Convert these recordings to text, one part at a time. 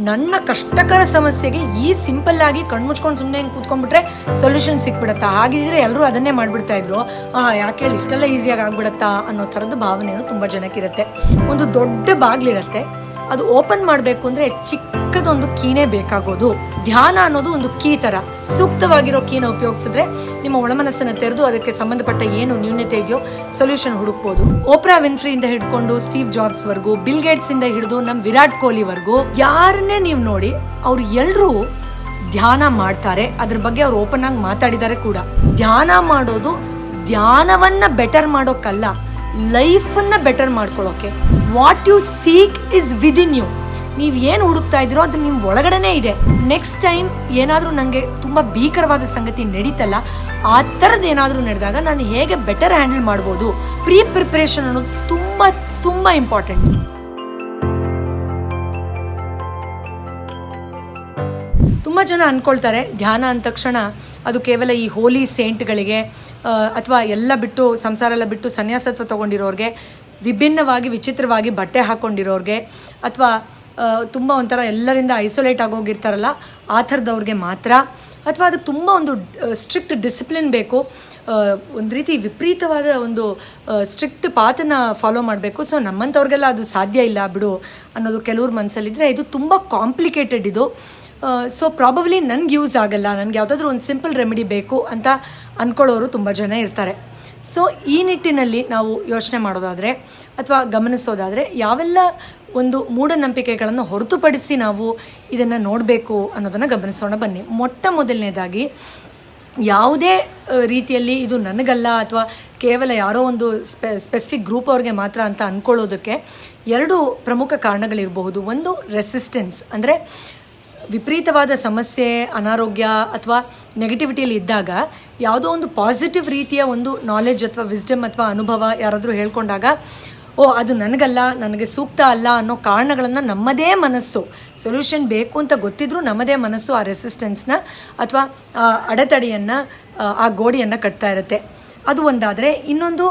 ನನ್ನ ಕಷ್ಟಕರ ಸಮಸ್ಯೆಗೆ ಈ ಸಿಂಪಲ್ ಆಗಿ ಕಣ್ಮುಚ್ಕೊಂಡು ಸುಮ್ಮನೆ ಹಿಂಗೆ ಕೂತ್ಕೊಂಡ್ಬಿಟ್ರೆ ಸೊಲ್ಯೂಷನ್ ಸಿಕ್ಬಿಡತ್ತಾ, ಹಾಗಿದ್ರೆ ಎಲ್ಲರೂ ಅದನ್ನೇ ಮಾಡ್ಬಿಡ್ತಾ ಇದ್ರು. ಯಾಕೆ ಹೇಳಿ ಇಷ್ಟೆಲ್ಲ ಈಸಿಯಾಗಿ ಆಗ್ಬಿಡತ್ತಾ ಅನ್ನೋ ಥರದ ಭಾವನೆಯೂ ತುಂಬ ಜನಕ್ಕಿರುತ್ತೆ. ಒಂದು ದೊಡ್ಡ ಬಾಗ್ಲಿರತ್ತೆ, ಅದು ಓಪನ್ ಮಾಡಬೇಕು ಅಂದ್ರೆ ಚಿಕ್ಕದೊಂದು ಕೀನೇ ಬೇಕಾಗೋದು. ಧ್ಯಾನ ಅನ್ನೋದು ಒಂದು ಕೀ ತರ. ಸೂಕ್ತವಾಗಿರೋ ಕೀನ ಉಪಯೋಗಿಸಿದ್ರೆ ನಿಮ್ಮ ಒಳಮನಸ್ಸನ್ನ ತೆರೆದು ಅದಕ್ಕೆ ಸಂಬಂಧಪಟ್ಟ ಏನು ನ್ಯೂನ್ಯತೆ ಇದೆಯೋ ಸೊಲ್ಯೂಷನ್ ಹುಡುಕ್ಬೋದು. ಓಪ್ರಾ ವಿನ್ಫ್ರಿಯಿಂದ ಹಿಡ್ಕೊಂಡು ಸ್ಟೀವ್ ಜಾಬ್ಸ್ ವರ್ಗು, ಬಿಲ್ ಗೇಟ್ಸ್ ಇಂದ ಹಿಡಿದು ನಮ್ ವಿರಾಟ್ ಕೊಹ್ಲಿ ವರ್ಗು ಯಾರನ್ನೇ ನೀವು ನೋಡಿ, ಅವ್ರು ಎಲ್ರೂ ಧ್ಯಾನ ಮಾಡ್ತಾರೆ. ಅದ್ರ ಬಗ್ಗೆ ಅವ್ರು ಓಪನ್ ಆಗಿ ಮಾತಾಡಿದ್ದಾರೆ ಕೂಡ. ಧ್ಯಾನ ಮಾಡೋದು ಧ್ಯಾನವನ್ನ ಬೆಟರ್ ಮಾಡೋಕ್ಕಲ್ಲ, ಲೈಫನ್ನ ಬೆಟರ್ ಮಾಡ್ಕೊಳ್ಳೋಕೆ. What you seek is within you. ನೀವು ಏನು ಹುಡುಕ್ತಾ ಇದ್ದೀರೋ ಅದು ನಿಮ್ಮ ಒಳಗಡೆನೇ ಇದೆ. ನೆಕ್ಸ್ಟ್ ಟೈಮ್ ಏನಾದರೂ ನನಗೆ ತುಂಬ ಭೀಕರವಾದ ಸಂಗತಿ ನಡೀತಲ್ಲ, ಆ ಥರದ್ದು ಏನಾದರೂ ನಡೆದಾಗ ನಾನು ಹೇಗೆ ಬೆಟರ್ ಹ್ಯಾಂಡಲ್ ಮಾಡ್ಬೋದು. ಪ್ರಿಪರೇಷನ್ ಅನ್ನೋದು ತುಂಬ ತುಂಬ ಇಂಪಾರ್ಟೆಂಟ್. ತುಂಬ ಜನ ಅಂದ್ಕೊಳ್ತಾರೆ ಧ್ಯಾನ ಅಂದ ತಕ್ಷಣ ಅದು ಕೇವಲ ಈ ಹೋಲಿ ಸೇಂಟ್ಗಳಿಗೆ ಅಥವಾ ಎಲ್ಲ ಬಿಟ್ಟು ಸಂಸಾರ ಎಲ್ಲ ಬಿಟ್ಟು ಸನ್ಯಾಸತ್ವ ತಗೊಂಡಿರೋರಿಗೆ, ವಿಭಿನ್ನವಾಗಿ ವಿಚಿತ್ರವಾಗಿ ಬಟ್ಟೆ ಹಾಕ್ಕೊಂಡಿರೋರಿಗೆ, ಅಥವಾ ತುಂಬ ಒಂಥರ ಎಲ್ಲರಿಂದ ಐಸೋಲೇಟ್ ಆಗೋಗಿರ್ತಾರಲ್ಲ ಆ ಥರದವ್ರಿಗೆ ಮಾತ್ರ, ಅಥವಾ ಅದಕ್ಕೆ ತುಂಬ ಒಂದು ಸ್ಟ್ರಿಕ್ಟ್ ಡಿಸಿಪ್ಲಿನ್ ಬೇಕು, ಒಂದು ರೀತಿ ವಿಪರೀತವಾದ ಒಂದು ಸ್ಟ್ರಿಕ್ಟ್ ಪಾತನ್ನ ಫಾಲೋ ಮಾಡಬೇಕು. ಸೊ ನಮ್ಮಂಥವ್ರಿಗೆಲ್ಲ ಅದು ಸಾಧ್ಯ ಇಲ್ಲ ಬಿಡು ಅನ್ನೋದು ಕೆಲವ್ರ ಮನಸ್ಸಲ್ಲಿದ್ದರೆ ಇದು ತುಂಬ ಕಾಂಪ್ಲಿಕೇಟೆಡ್ ಇದು. ಸೊ ಪ್ರಾಬಬ್ಲಿ ನನಗೆ ಯೂಸ್ ಆಗಲ್ಲ, ನನಗೆ ಯಾವುದಾದ್ರೂ ಒಂದು ಸಿಂಪಲ್ ರೆಮಿಡಿ ಬೇಕು ಅಂತ ಅಂದ್ಕೊಳ್ಳೋರು ತುಂಬ ಜನ ಇರ್ತಾರೆ. ಸೊ ಈ ನಿಟ್ಟಿನಲ್ಲಿ ನಾವು ಯೋಚನೆ ಮಾಡೋದಾದರೆ ಅಥವಾ ಗಮನಿಸೋದಾದರೆ ಯಾವೆಲ್ಲ ಒಂದು ಮೂಢನಂಬಿಕೆಗಳನ್ನು ಹೊರತುಪಡಿಸಿ ನಾವು ಇದನ್ನು ನೋಡಬೇಕು ಅನ್ನೋದನ್ನು ಗಮನಿಸೋಣ ಬನ್ನಿ. ಮೊಟ್ಟ ಮೊದಲನೇದಾಗಿ, ಯಾವುದೇ ರೀತಿಯಲ್ಲಿ ಇದು ನನಗಲ್ಲ ಅಥವಾ ಕೇವಲ ಯಾರೋ ಒಂದು ಸ್ಪೆಸಿಫಿಕ್ ಗ್ರೂಪ್ ಅವ್ರಿಗೆ ಮಾತ್ರ ಅಂತ ಅಂದ್ಕೊಳ್ಳೋದಕ್ಕೆ ಎರಡು ಪ್ರಮುಖ ಕಾರಣಗಳಿರಬಹುದು. ಒಂದು, ರೆಸಿಸ್ಟೆನ್ಸ್, ಅಂದರೆ ವಿಪರೀತವಾದ ಸಮಸ್ಯೆ, ಅನಾರೋಗ್ಯ ಅಥವಾ ನೆಗೆಟಿವಿಟಿಯಲ್ಲಿ ಇದ್ದಾಗ ಯಾವುದೋ ಒಂದು ಪಾಸಿಟಿವ್ ರೀತಿಯ ಒಂದು ನಾಲೆಡ್ಜ್ ಅಥವಾ ವಿಸ್ಡಮ್ ಅಥವಾ ಅನುಭವ ಯಾರಾದರೂ ಹೇಳ್ಕೊಂಡಾಗ ಅದು ನನಗಲ್ಲ, ನನಗೆ ಸೂಕ್ತ ಅಲ್ಲ ಅನ್ನೋ ಕಾರಣಗಳನ್ನು ನಮ್ಮದೇ ಮನಸ್ಸು, ಸೊಲ್ಯೂಷನ್ ಬೇಕು ಅಂತ ಗೊತ್ತಿದ್ರೂ ನಮ್ಮದೇ ಮನಸ್ಸು ಆ ರೆಸಿಸ್ಟೆನ್ಸ್ನ ಅಥವಾ ಆ ಅಡೆತಡೆಯನ್ನು, ಆ ಗೋಡೆಯನ್ನು ಕಟ್ತಾ ಇರುತ್ತೆ. ಅದು ಒಂದಾದರೆ, ಇನ್ನೊಂದು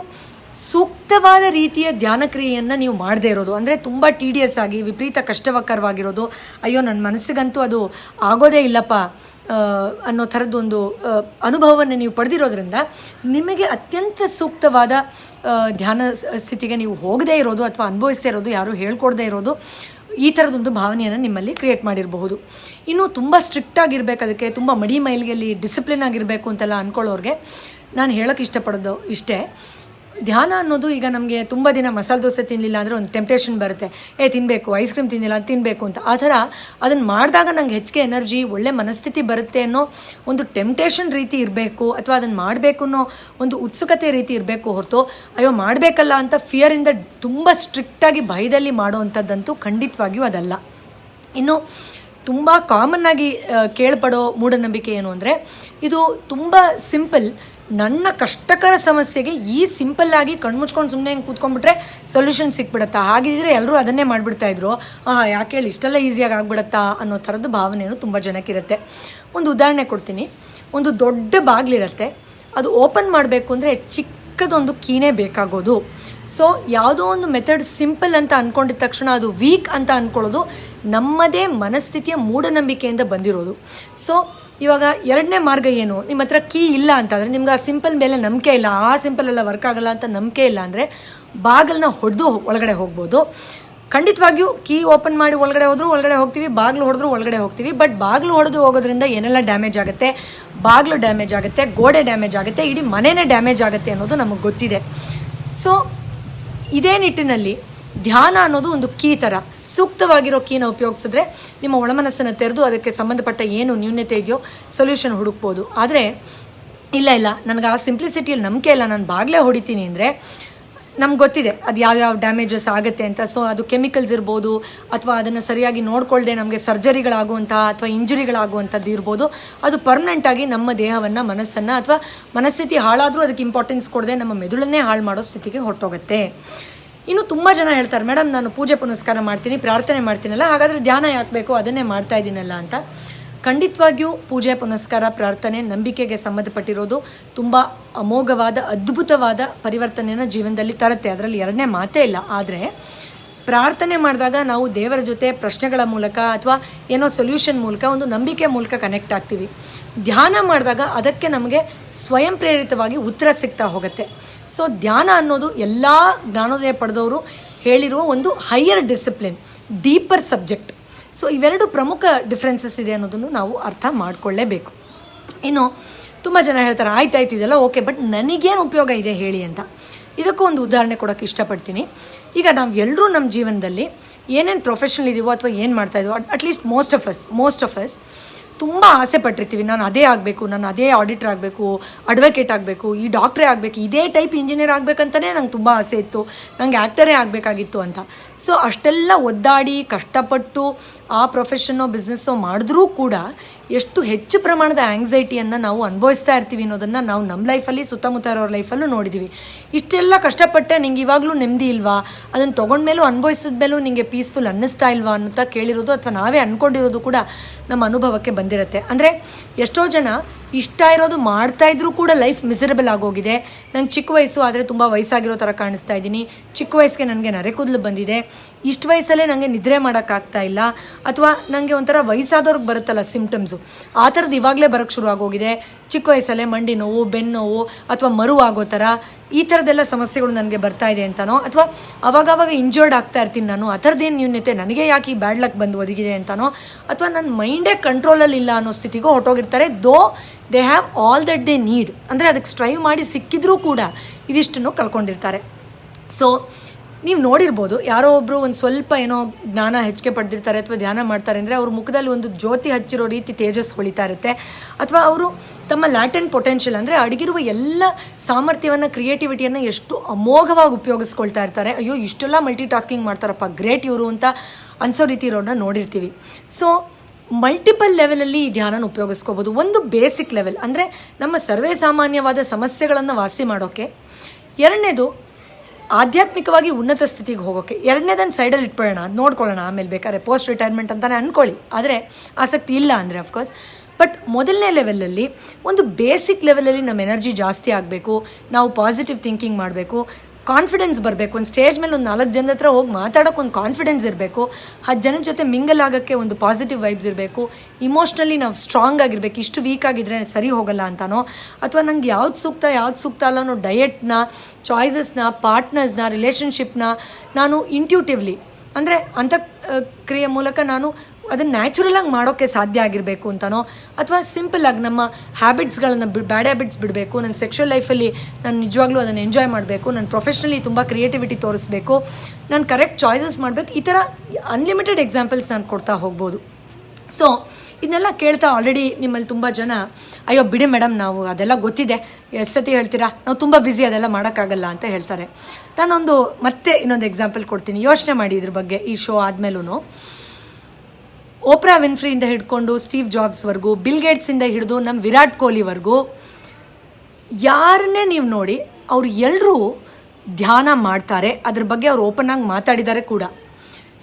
ಸೂಕ್ತವಾದ ರೀತಿಯ ಧ್ಯಾನ ಕ್ರಿಯೆಯನ್ನು ನೀವು ಮಾಡದೇ ಇರೋದು, ಅಂದರೆ ತುಂಬ ಟಿಡಿಯಸ್ ಆಗಿ ವಿಪರೀತ ಕಷ್ಟಕರವಾಗಿರೋದು, ಅಯ್ಯೋ ನನ್ನ ಮನಸ್ಸಿಗಂತೂ ಅದು ಆಗೋದೇ ಇಲ್ಲಪ್ಪ ಅನ್ನೋ ಥರದ್ದೊಂದು ಅನುಭವವನ್ನು ನೀವು ಪಡೆದಿರೋದ್ರಿಂದ ನಿಮಗೆ ಅತ್ಯಂತ ಸೂಕ್ತವಾದ ಧ್ಯಾನ ಸ್ಥಿತಿಗೆ ನೀವು ಹೋಗದೇ ಇರೋದು ಅಥವಾ ಅನುಭವಿಸದೇ ಇರೋದು, ಯಾರೂ ಹೇಳ್ಕೊಡದೇ ಇರೋದು, ಈ ಥರದೊಂದು ಭಾವನೆಯನ್ನು ನಿಮ್ಮಲ್ಲಿ ಕ್ರಿಯೇಟ್ ಮಾಡಿರಬಹುದು. ಇನ್ನು ತುಂಬ ಸ್ಟ್ರಿಕ್ಟ್ ಆಗಿರಬೇಕು, ಅದಕ್ಕೆ ತುಂಬ ಮಡಿ ಮೈಲಿಗೆಯಲ್ಲಿ ಡಿಸಿಪ್ಲಿನ್ ಆಗಿರಬೇಕು ಅಂತೆಲ್ಲ ಅಂದ್ಕೊಳ್ಳೋರಿಗೆ ನಾನು ಹೇಳೋಕ್ಕೆ ಇಷ್ಟಪಡೋದು ಇಷ್ಟೇ. ಧ್ಯಾನ ಅನ್ನೋದು, ಈಗ ನಮಗೆ ತುಂಬ ದಿನ ಮಸಾಲೆ ದೋಸೆ ತಿನ್ನಲಿಲ್ಲ ಅಂದರೆ ಒಂದು ಟೆಂಪ್ಟೇಷನ್ ಬರುತ್ತೆ, ತಿನ್ನಬೇಕು, ಐಸ್ ಕ್ರೀಮ್ ತಿನ್ನಿಲ್ಲ ಅದು ತಿನ್ನಬೇಕು ಅಂತ. ಆ ಥರ ಅದನ್ನು ಮಾಡಿದಾಗ ನಂಗೆ ಹೆಚ್ಚಿಗೆ ಎನರ್ಜಿ, ಒಳ್ಳೆ ಮನಸ್ಥಿತಿ ಬರುತ್ತೆ ಅನ್ನೋ ಒಂದು ಟೆಂಪ್ಟೇಷನ್ ರೀತಿ ಇರಬೇಕು, ಅಥವಾ ಅದನ್ನು ಮಾಡಬೇಕು ಅನ್ನೋ ಒಂದು ಉತ್ಸುಕತೆ ರೀತಿ ಇರಬೇಕು ಹೊರತು ಅಯ್ಯೋ ಮಾಡಬೇಕಲ್ಲ ಅಂತ ಫಿಯರಿಂದ ತುಂಬ ಸ್ಟ್ರಿಕ್ಟಾಗಿ ಭಯದಲ್ಲಿ ಮಾಡೋವಂಥದ್ದಂತೂ ಖಂಡಿತವಾಗಿಯೂ ಅದಲ್ಲ. ಇನ್ನು ತುಂಬ ಕಾಮನ್ನಾಗಿ ಕೇಳ್ಪಡೋ ಮೂಢನಂಬಿಕೆ ಏನು ಅಂದರೆ, ಇದು ತುಂಬ ಸಿಂಪಲ್, ನನ್ನ ಕಷ್ಟಕರ ಸಮಸ್ಯೆಗೆ ಈ ಸಿಂಪಲ್ ಆಗಿ ಕಣ್ಮುಚ್ಕೊಂಡು ಸುಮ್ಮನೆ ಹಿಂಗೆ ಕೂತ್ಕೊಂಡ್ಬಿಟ್ರೆ ಸೊಲ್ಯೂಷನ್ ಸಿಕ್ಬಿಡತ್ತಾ, ಹಾಗಿದ್ರೆ ಎಲ್ಲರೂ ಅದನ್ನೇ ಮಾಡಿಬಿಡ್ತಾ ಇದ್ರು. ಯಾಕೆ ಹೇಳಿ ಇಷ್ಟೆಲ್ಲ ಈಸಿಯಾಗಿ ಆಗ್ಬಿಡತ್ತಾ ಅನ್ನೋ ಥರದ ಭಾವನೆಯೂ ತುಂಬ ಜನಕ್ಕಿರುತ್ತೆ. ಒಂದು ಉದಾಹರಣೆ ಕೊಡ್ತೀನಿ. ಒಂದು ದೊಡ್ಡ ಬಾಗಿಲಿರುತ್ತೆ, ಅದು ಓಪನ್ ಮಾಡಬೇಕು ಅಂದರೆ ಚಿಕ್ಕದೊಂದು ಕೀನೇ ಬೇಕಾಗೋದು. ಸೊ ಯಾವುದೋ ಒಂದು ಮೆಥಡ್ ಸಿಂಪಲ್ ಅಂತ ಅಂದ್ಕೊಂಡಿದ್ದ ತಕ್ಷಣ ಅದು ವೀಕ್ ಅಂತ ಅಂದ್ಕೊಳ್ಳೋದು ನಮ್ಮದೇ ಮನಸ್ಥಿತಿಯ ಮೂಢನಂಬಿಕೆಯಿಂದ ಬಂದಿರೋದು. ಸೊ ಇವಾಗ ಎರಡನೇ ಮಾರ್ಗ ಏನು, ನಿಮ್ಮ ಹತ್ರ ಕೀ ಇಲ್ಲ ಅಂತಂದರೆ, ನಿಮ್ಗೆ ಆ ಸಿಂಪಲ್ ಮೇಲೆ ನಂಬಿಕೆ ಇಲ್ಲ, ಆ ಸಿಂಪಲ್ ಎಲ್ಲ ವರ್ಕ್ ಆಗಲ್ಲ ಅಂತ ನಂಬಿಕೆ ಇಲ್ಲ ಅಂದರೆ ಬಾಗಿಲನ್ನ ಹೊಡೆದು ಒಳಗಡೆ ಹೋಗ್ಬೋದು. ಖಂಡಿತವಾಗಿಯೂ ಕೀ ಓಪನ್ ಮಾಡಿ ಒಳಗಡೆ ಹೋದ್ರೂ ಒಳಗಡೆ ಹೋಗ್ತೀವಿ, ಬಾಗಿಲು ಹೊಡೆದ್ರೂ ಒಳಗಡೆ ಹೋಗ್ತೀವಿ. ಬಟ್ ಬಾಗಿಲು ಹೊಡೆದು ಹೋಗೋದ್ರಿಂದ ಏನೆಲ್ಲ ಡ್ಯಾಮೇಜ್ ಆಗುತ್ತೆ, ಬಾಗಿಲು ಡ್ಯಾಮೇಜ್ ಆಗುತ್ತೆ, ಗೋಡೆ ಡ್ಯಾಮೇಜ್ ಆಗುತ್ತೆ, ಇಡೀ ಮನೆಯೇ ಡ್ಯಾಮೇಜ್ ಆಗುತ್ತೆ ಅನ್ನೋದು ನಮಗೆ ಗೊತ್ತಿದೆ. ಸೊ ಇದೇ ನಿಟ್ಟಿನಲ್ಲಿ ಧ್ಯಾನ ಅನ್ನೋದು ಒಂದು ಕೀ ಥರ. ಸೂಕ್ತವಾಗಿರೋ ಕೀನ ಉಪಯೋಗಿಸಿದ್ರೆ ನಿಮ್ಮ ಒಳಮನಸ್ಸನ್ನು ತೆರೆದು ಅದಕ್ಕೆ ಸಂಬಂಧಪಟ್ಟ ಏನು ನ್ಯೂನ್ಯತೆ ಇದೆಯೋ ಸೊಲ್ಯೂಷನ್ ಹುಡುಕ್ಬೋದು. ಆದರೆ ಇಲ್ಲ ನನಗೆ ಆ ಸಿಂಪ್ಲಿಸಿಟಿಯಲ್ಲಿ ನಂಬಿಕೆ ಇಲ್ಲ, ನಾನು ಬಾಗಿಲೇ ಹೊಡಿತೀನಿ ಅಂದರೆ ನಮ್ಗೆ ಗೊತ್ತಿದೆ ಅದು ಯಾವ್ಯಾವ ಡ್ಯಾಮೇಜಸ್ ಆಗುತ್ತೆ ಅಂತ. ಸೊ ಅದು ಕೆಮಿಕಲ್ಸ್ ಇರ್ಬೋದು, ಅಥವಾ ಅದನ್ನು ಸರಿಯಾಗಿ ನೋಡ್ಕೊಳ್ದೆ ನಮಗೆ ಸರ್ಜರಿಗಳಾಗುವಂಥ ಅಥವಾ ಇಂಜುರಿಗಳಾಗುವಂಥದ್ದು ಇರ್ಬೋದು. ಅದು ಪರ್ಮನೆಂಟಾಗಿ ನಮ್ಮ ದೇಹವನ್ನು, ಮನಸ್ಸನ್ನು, ಅಥವಾ ಮನಸ್ಥಿತಿ ಹಾಳಾದರೂ ಅದಕ್ಕೆ ಇಂಪಾರ್ಟೆನ್ಸ್ ಕೊಡದೆ ನಮ್ಮ ಮೆದುಳನ್ನೇ ಹಾಳು ಮಾಡೋ ಸ್ಥಿತಿಗೆ ಹೊರಟೋಗುತ್ತೆ. ಇನ್ನು ತುಂಬ ಜನ ಹೇಳ್ತಾರೆ, ಮೇಡಮ್ ನಾನು ಪೂಜೆ ಪುನಸ್ಕಾರ ಮಾಡ್ತೀನಿ, ಪ್ರಾರ್ಥನೆ ಮಾಡ್ತೀನಲ್ಲ, ಹಾಗಾದರೆ ಧ್ಯಾನ ಯಾಕೆ ಬೇಕು, ಅದನ್ನೇ ಮಾಡ್ತಾ ಇದ್ದೀನಲ್ಲ ಅಂತ. ಖಂಡಿತವಾಗಿಯೂ ಪೂಜೆ ಪುನಸ್ಕಾರ, ಪ್ರಾರ್ಥನೆ ನಂಬಿಕೆಗೆ ಸಂಬಂಧಪಟ್ಟಿರೋದು ತುಂಬ ಅಮೋಘವಾದ, ಅದ್ಭುತವಾದ ಪರಿವರ್ತನೆಯನ್ನು ಜೀವನದಲ್ಲಿ ತರುತ್ತೆ, ಅದರಲ್ಲಿ ಎರಡನೇ ಮಾತೇ ಇಲ್ಲ. ಆದರೆ ಪ್ರಾರ್ಥನೆ ಮಾಡಿದಾಗ ನಾವು ದೇವರ ಜೊತೆ ಪ್ರಶ್ನೆಗಳ ಮೂಲಕ ಅಥವಾ ಏನೋ ಸೊಲ್ಯೂಷನ್ ಮೂಲಕ ಒಂದು ನಂಬಿಕೆ ಮೂಲಕ ಕನೆಕ್ಟ್ ಆಗ್ತೀವಿ. ಧ್ಯಾನ ಮಾಡಿದಾಗ ಅದಕ್ಕೆ ನಮಗೆ ಸ್ವಯಂ ಪ್ರೇರಿತವಾಗಿ ಉತ್ತರ ಸಿಗ್ತಾ ಹೋಗುತ್ತೆ. ಸೊ ಧ್ಯಾನ ಅನ್ನೋದು ಎಲ್ಲ ಜ್ಞಾನೋದಯ ಪಡೆದವರು ಹೇಳಿರುವ ಒಂದು higher discipline, deeper subject. So ಇವೆರಡು ಪ್ರಮುಖ ಡಿಫ್ರೆನ್ಸಸ್ ಇದೆ ಅನ್ನೋದನ್ನು ನಾವು ಅರ್ಥ ಮಾಡಿಕೊಳ್ಳೇಬೇಕು. ಇನ್ನು ತುಂಬ ಜನ ಹೇಳ್ತಾರೆ ಆಯ್ತಾಯ್ತು ಇದೆಲ್ಲ ಓಕೆ, ಬಟ್ ನನಗೇನು ಉಪಯೋಗ ಇದೆ ಹೇಳಿ ಅಂತ. ಇದಕ್ಕೂ ಒಂದು ಉದಾಹರಣೆ ಕೊಡೋಕ್ಕೆ ಇಷ್ಟಪಡ್ತೀನಿ. ಈಗ ನಾವು ಎಲ್ಲರೂ ನಮ್ಮ ಜೀವನದಲ್ಲಿ ಏನೇನು ಪ್ರೊಫೆಷನಲ್ ಇದೀವೋ ಅಥವಾ ಏನು ಮಾಡ್ತಾಯಿದ್ವೋ, ಅಟ್ಲೀಸ್ಟ್ ಮೋಸ್ಟ್ ಆಫ್ ಅಸ್ ತುಂಬ ಆಸೆ ಪಟ್ಟಿರ್ತೀವಿ. ನಾನು ಅದೇ ಆಗಬೇಕು, ನಾನು ಅದೇ ಆಡಿಟರ್ ಆಗಬೇಕು, ಅಡ್ವೊಕೇಟ್ ಆಗಬೇಕು, ಈ ಡಾಕ್ಟ್ರೇ ಆಗಬೇಕು, ಇದೇ ಟೈಪ್ ಇಂಜಿನಿಯರ್ ಆಗಬೇಕಂತಲೇ ನಂಗೆ ತುಂಬ ಆಸೆ ಇತ್ತು, ನಂಗೆ ಆ್ಯಕ್ಟರೇ ಆಗಬೇಕಾಗಿತ್ತು ಅಂತ. ಸೊ ಅಷ್ಟೆಲ್ಲ ಒದ್ದಾಡಿ ಕಷ್ಟಪಟ್ಟು ಆ ಪ್ರೊಫೆಷನ್ನೋ ಬಿಸ್ನೆಸ್ಸೋ ಮಾಡಿದ್ರೂ ಕೂಡ ಎಷ್ಟು ಹೆಚ್ಚು ಪ್ರಮಾಣದ ಆ್ಯಂಗ್ಸೈಟಿಯನ್ನು ನಾವು ಅನುಭವಿಸ್ತಾ ಇರ್ತೀವಿ ಅನ್ನೋದನ್ನು ನಾವು ನಮ್ಮ ಲೈಫಲ್ಲಿ, ಸುತ್ತಮುತ್ತ ಇರೋರ ಲೈಫಲ್ಲೂ ನೋಡಿದ್ದೀವಿ. ಇಷ್ಟೆಲ್ಲ ಕಷ್ಟಪಟ್ಟೆ ನಿಂಗೆ ಇವಾಗಲೂ ನೆಮ್ಮದಿ ಇಲ್ವಾ, ಅದನ್ನು ತೊಗೊಂಡ್ಮೇಲೂ ಅನುಭವಿಸಿದ್ಮೇಲೂ ನಿಮಗೆ ಪೀಸ್ಫುಲ್ ಅನ್ನಿಸ್ತಾ ಇಲ್ವಾ ಅಂತ ಕೇಳಿರೋದು ಅಥವಾ ನಾವೇ ಅಂದ್ಕೊಂಡಿರೋದು ಕೂಡ ನಮ್ಮ ಅನುಭವಕ್ಕೆ ಬಂದಿರುತ್ತೆ. ಅಂದರೆ ಎಷ್ಟೋ ಜನ ಇಷ್ಟ ಇರೋದು ಮಾಡ್ತಾಯಿದ್ರೂ ಕೂಡ ಲೈಫ್ ಮಿಸರಬಲ್ ಆಗೋಗಿದೆ. ನಂಗೆ ಚಿಕ್ಕ ವಯಸ್ಸು ಆದರೆ ತುಂಬ ವಯಸ್ಸಾಗಿರೋ ಥರ ಕಾಣಿಸ್ತಾ ಇದ್ದೀನಿ, ಚಿಕ್ಕ ವಯಸ್ಸಿಗೆ ನನಗೆ ನರೆಕೂದಲು ಬಂದಿದೆ, ಇಷ್ಟು ವಯಸ್ಸಲ್ಲೇ ನನಗೆ ನಿದ್ರೆ ಮಾಡೋಕ್ಕಾಗ್ತಾ ಇಲ್ಲ, ಅಥವಾ ನನಗೆ ಒಂಥರ ವಯಸ್ಸಾದವ್ರಿಗೆ ಬರುತ್ತಲ್ಲ ಸಿಮ್ಟಮ್ಸು, ಆ ಥರದ್ದು ಇವಾಗಲೇ ಬರೋಕ್ಕೆ ಶುರು ಆಗೋಗಿದೆ, ಚಿಕ್ಕ ವಯಸ್ಸಲ್ಲೇ ಮಂಡಿ ನೋವು, ಬೆನ್ನು ನೋವು ಅಥವಾ ಮರು ಆಗೋ ಥರ ಈ ಥರದ್ದೆಲ್ಲ ಸಮಸ್ಯೆಗಳು ನನಗೆ ಬರ್ತಾ ಇದೆ ಅಂತನೋ, ಅಥವಾ ಅವಾಗವಾಗ ಇಂಜರ್ಡ್ ಆಗ್ತಾ ಇರ್ತೀನಿ ನಾನು, ಆ ಥರದ್ದೇನು ನ್ಯೂನ್ಯತೆ ನನಗೆ ಯಾಕೆ ಈ ಬ್ಯಾಡ್ ಲಕ್ ಬಂದು ಒದಗಿದೆ ಅಂತನೋ, ಅಥವಾ ನನ್ನ ಮೈಂಡೇ ಕಂಟ್ರೋಲಲ್ಲಿ ಇಲ್ಲ ಅನ್ನೋ ಸ್ಥಿತಿಗೂ ಹೊರಟೋಗಿರ್ತಾರೆ. Though they have all that they need, ಅಂದರೆ ಅದಕ್ಕೆ ಸ್ಟ್ರೈವ್ ಮಾಡಿ ಸಿಕ್ಕಿದ್ರೂ ಕೂಡ ಇದಿಷ್ಟನ್ನು ಕಳ್ಕೊಂಡಿರ್ತಾರೆ. ಸೊ ನೀವು ನೋಡಿರ್ಬೋದು, ಯಾರೋ ಒಬ್ಬರು ಒಂದು ಸ್ವಲ್ಪ ಏನೋ ಜ್ಞಾನ ಹೆಚ್ಚಿಗೆ ಪಡೆದಿರ್ತಾರೆ ಅಥವಾ ಧ್ಯಾನ ಮಾಡ್ತಾರೆ ಅಂದರೆ ಅವ್ರ ಮುಖದಲ್ಲಿ ಒಂದು ಜ್ಯೋತಿ ಹಚ್ಚಿರೋ ರೀತಿ ತೇಜಸ್ ಹೊಳಿತಾ ಇರುತ್ತೆ, ಅಥವಾ ಅವರು ತಮ್ಮ ಲ್ಯಾಟೆಂಟ್ ಪೊಟೆನ್ಷಿಯಲ್ ಅಂದರೆ ಅಡಗಿರುವ ಎಲ್ಲ ಸಾಮರ್ಥ್ಯವನ್ನು, ಕ್ರಿಯೇಟಿವಿಟಿಯನ್ನು ಎಷ್ಟು ಅಮೋಘವಾಗಿ ಉಪಯೋಗಿಸ್ಕೊಳ್ತಾ ಇರ್ತಾರೆ. ಅಯ್ಯೋ ಇಷ್ಟೆಲ್ಲ ಮಲ್ಟಿ ಟಾಸ್ಕಿಂಗ್ ಮಾಡ್ತಾರಪ್ಪ, ಗ್ರೇಟ್ ಇವರು ಅಂತ ಅನಿಸೋ ರೀತಿ ಇರೋರನ್ನ ನೋಡಿರ್ತೀವಿ. ಸೊ ಮಲ್ಟಿಪಲ್ ಲೆವೆಲಲ್ಲಿ ಈ ಧ್ಯಾನನ ಉಪಯೋಗಿಸ್ಕೋಬೋದು. ಒಂದು ಬೇಸಿಕ್ ಲೆವೆಲ್ ಅಂದರೆ ನಮ್ಮ ಸರ್ವೇ ಸಾಮಾನ್ಯವಾದ ಸಮಸ್ಯೆಗಳನ್ನು ವಾಸಿ ಮಾಡೋಕ್ಕೆ, ಎರಡನೇದು ಆಧ್ಯಾತ್ಮಿಕವಾಗಿ ಉನ್ನತ ಸ್ಥಿತಿಗೆ ಹೋಗೋಕ್ಕೆ, ಎರಡನೇದನ್ನು ಸೈಡಲ್ಲಿ ಇಟ್ಕೊಳ್ಳೋಣ, ಅದು ನೋಡ್ಕೊಳ್ಳೋಣ ಆಮೇಲೆ ಬೇಕಾದ್ರೆ ಪೋಸ್ಟ್ ರಿಟೈರ್ಮೆಂಟ್ ಅಂತಲೇ ಅಂದ್ಕೊಳ್ಳಿ, ಆದರೆ ಆಸಕ್ತಿ ಇಲ್ಲ ಅಂದರೆ ಅಫ್ಕೋರ್ಸ್. ಬಟ್ ಮೊದಲನೇ ಲೆವೆಲಲ್ಲಿ ಒಂದು ಬೇಸಿಕ್ ಲೆವೆಲಲ್ಲಿ ನಮ್ಮ ಎನರ್ಜಿ ಜಾಸ್ತಿ ಆಗಬೇಕು, ನಾವು ಪಾಸಿಟಿವ್ ಥಿಂಕಿಂಗ್ ಮಾಡಬೇಕು, ಕಾನ್ಫಿಡೆನ್ಸ್ ಬರಬೇಕು. ಒಂದು ಸ್ಟೇಜ್ ಮೇಲೆ ಒಂದು 4 ಜನದ ಹತ್ರ ಹೋಗಿ ಮಾತಾಡೋಕೆ ಒಂದು ಕಾನ್ಫಿಡೆನ್ಸ್ ಇರಬೇಕು, 10 ಜನದ ಜೊತೆ ಮಿಂಗಲ್ ಆಗೋಕ್ಕೆ ಒಂದು ಪಾಸಿಟಿವ್ ವೈಬ್ಸ್ ಇರಬೇಕು, ಇಮೋಷ್ನಲಿ ನಾವು ಸ್ಟ್ರಾಂಗ್ ಆಗಿರಬೇಕು. ಇಷ್ಟು ವೀಕ್ ಆಗಿದ್ರೆ ಸರಿ ಹೋಗಲ್ಲ ಅಂತನೋ, ಅಥವಾ ನಂಗೆ ಯಾವ್ದು ಸೂಕ್ತ ಅಲ್ಲ ಅನ್ನೋ ಡಯಟ್ನ, ಚಾಯ್ಸಸ್ನ, ಪಾರ್ಟ್ನರ್ಸ್ನ, ರಿಲೇಷನ್ಶಿಪ್ನ ನಾನು ಇಂಟ್ಯೂಟಿವ್ಲಿ ಅಂದರೆ ಕ್ರಿಯೆ ಮೂಲಕ ನಾನು ಅದನ್ನು ನ್ಯಾಚುರಲಾಗಿ ಮಾಡೋಕ್ಕೆ ಸಾಧ್ಯ ಆಗಿರಬೇಕು ಅಂತನೋ, ಅಥವಾ ಸಿಂಪಲ್ಲಾಗಿ ನಮ್ಮ ಹ್ಯಾಬಿಟ್ಸ್ಗಳನ್ನು ಬ್ಯಾಡ್ ಹ್ಯಾಬಿಟ್ಸ್ ಬಿಡಬೇಕು, ನನ್ನ ಸೆಕ್ಷುವಲ್ ಲೈಫಲ್ಲಿ ನಾನು ನಿಜವಾಗ್ಲೂ ಅದನ್ನು ಎಂಜಾಯ್ ಮಾಡಬೇಕು, ನಾನು ಪ್ರೊಫೆಷ್ನಲಿ ತುಂಬ ಕ್ರಿಯೇಟಿವಿಟಿ ತೋರಿಸ್ಬೇಕು, ನಾನು ಕರೆಕ್ಟ್ ಚಾಯ್ಸಸ್ ಮಾಡಬೇಕು. ಈ ಥರ ಅನ್ಲಿಮಿಟೆಡ್ ಎಕ್ಸಾಂಪಲ್ಸ್ ನಾನು ಕೊಡ್ತಾ ಹೋಗ್ಬೋದು. ಸೊ ಇದನ್ನೆಲ್ಲ ಕೇಳ್ತಾ ಆಲ್ರೆಡಿ ನಿಮ್ಮಲ್ಲಿ ತುಂಬ ಜನ ಅಯ್ಯೋ ಬಿಡಿ ಮೇಡಮ್, ನಾವು ಅದೆಲ್ಲ ಗೊತ್ತಿದೆ, ಎಷ್ಟು ಸತಿ ಹೇಳ್ತೀರಾ, ನಾವು ತುಂಬ ಬ್ಯುಸಿ, ಅದೆಲ್ಲ ಮಾಡೋಕ್ಕಾಗಲ್ಲ ಅಂತ ಹೇಳ್ತಾರೆ. ನಾನೊಂದು ಮತ್ತೆ ಇನ್ನೊಂದು ಎಕ್ಸಾಂಪಲ್ ಕೊಡ್ತೀನಿ, ಯೋಚನೆ ಮಾಡಿ ಇದ್ರ ಬಗ್ಗೆ. ಈ ಶೋ ಆದಮೇಲೂ ಓಪ್ರಾ ವಿನ್ಫ್ರಿಯಿಂದ ಹಿಡ್ಕೊಂಡು ಸ್ಟೀವ್ ಜಾಬ್ಸ್ವರೆಗೂ, ಬಿಲ್ ಗೇಟ್ಸಿಂದ ಹಿಡಿದು ನಮ್ಮ ವಿರಾಟ್ ಕೊಹ್ಲಿವರೆಗೂ ಯಾರನ್ನೇ ನೀವು ನೋಡಿ, ಅವರು ಎಲ್ಲರೂ ಧ್ಯಾನ ಮಾಡ್ತಾರೆ, ಅದ್ರ ಬಗ್ಗೆ ಅವ್ರು ಓಪನ್ ಆಗಿ ಮಾತಾಡಿದ್ದಾರೆ ಕೂಡ.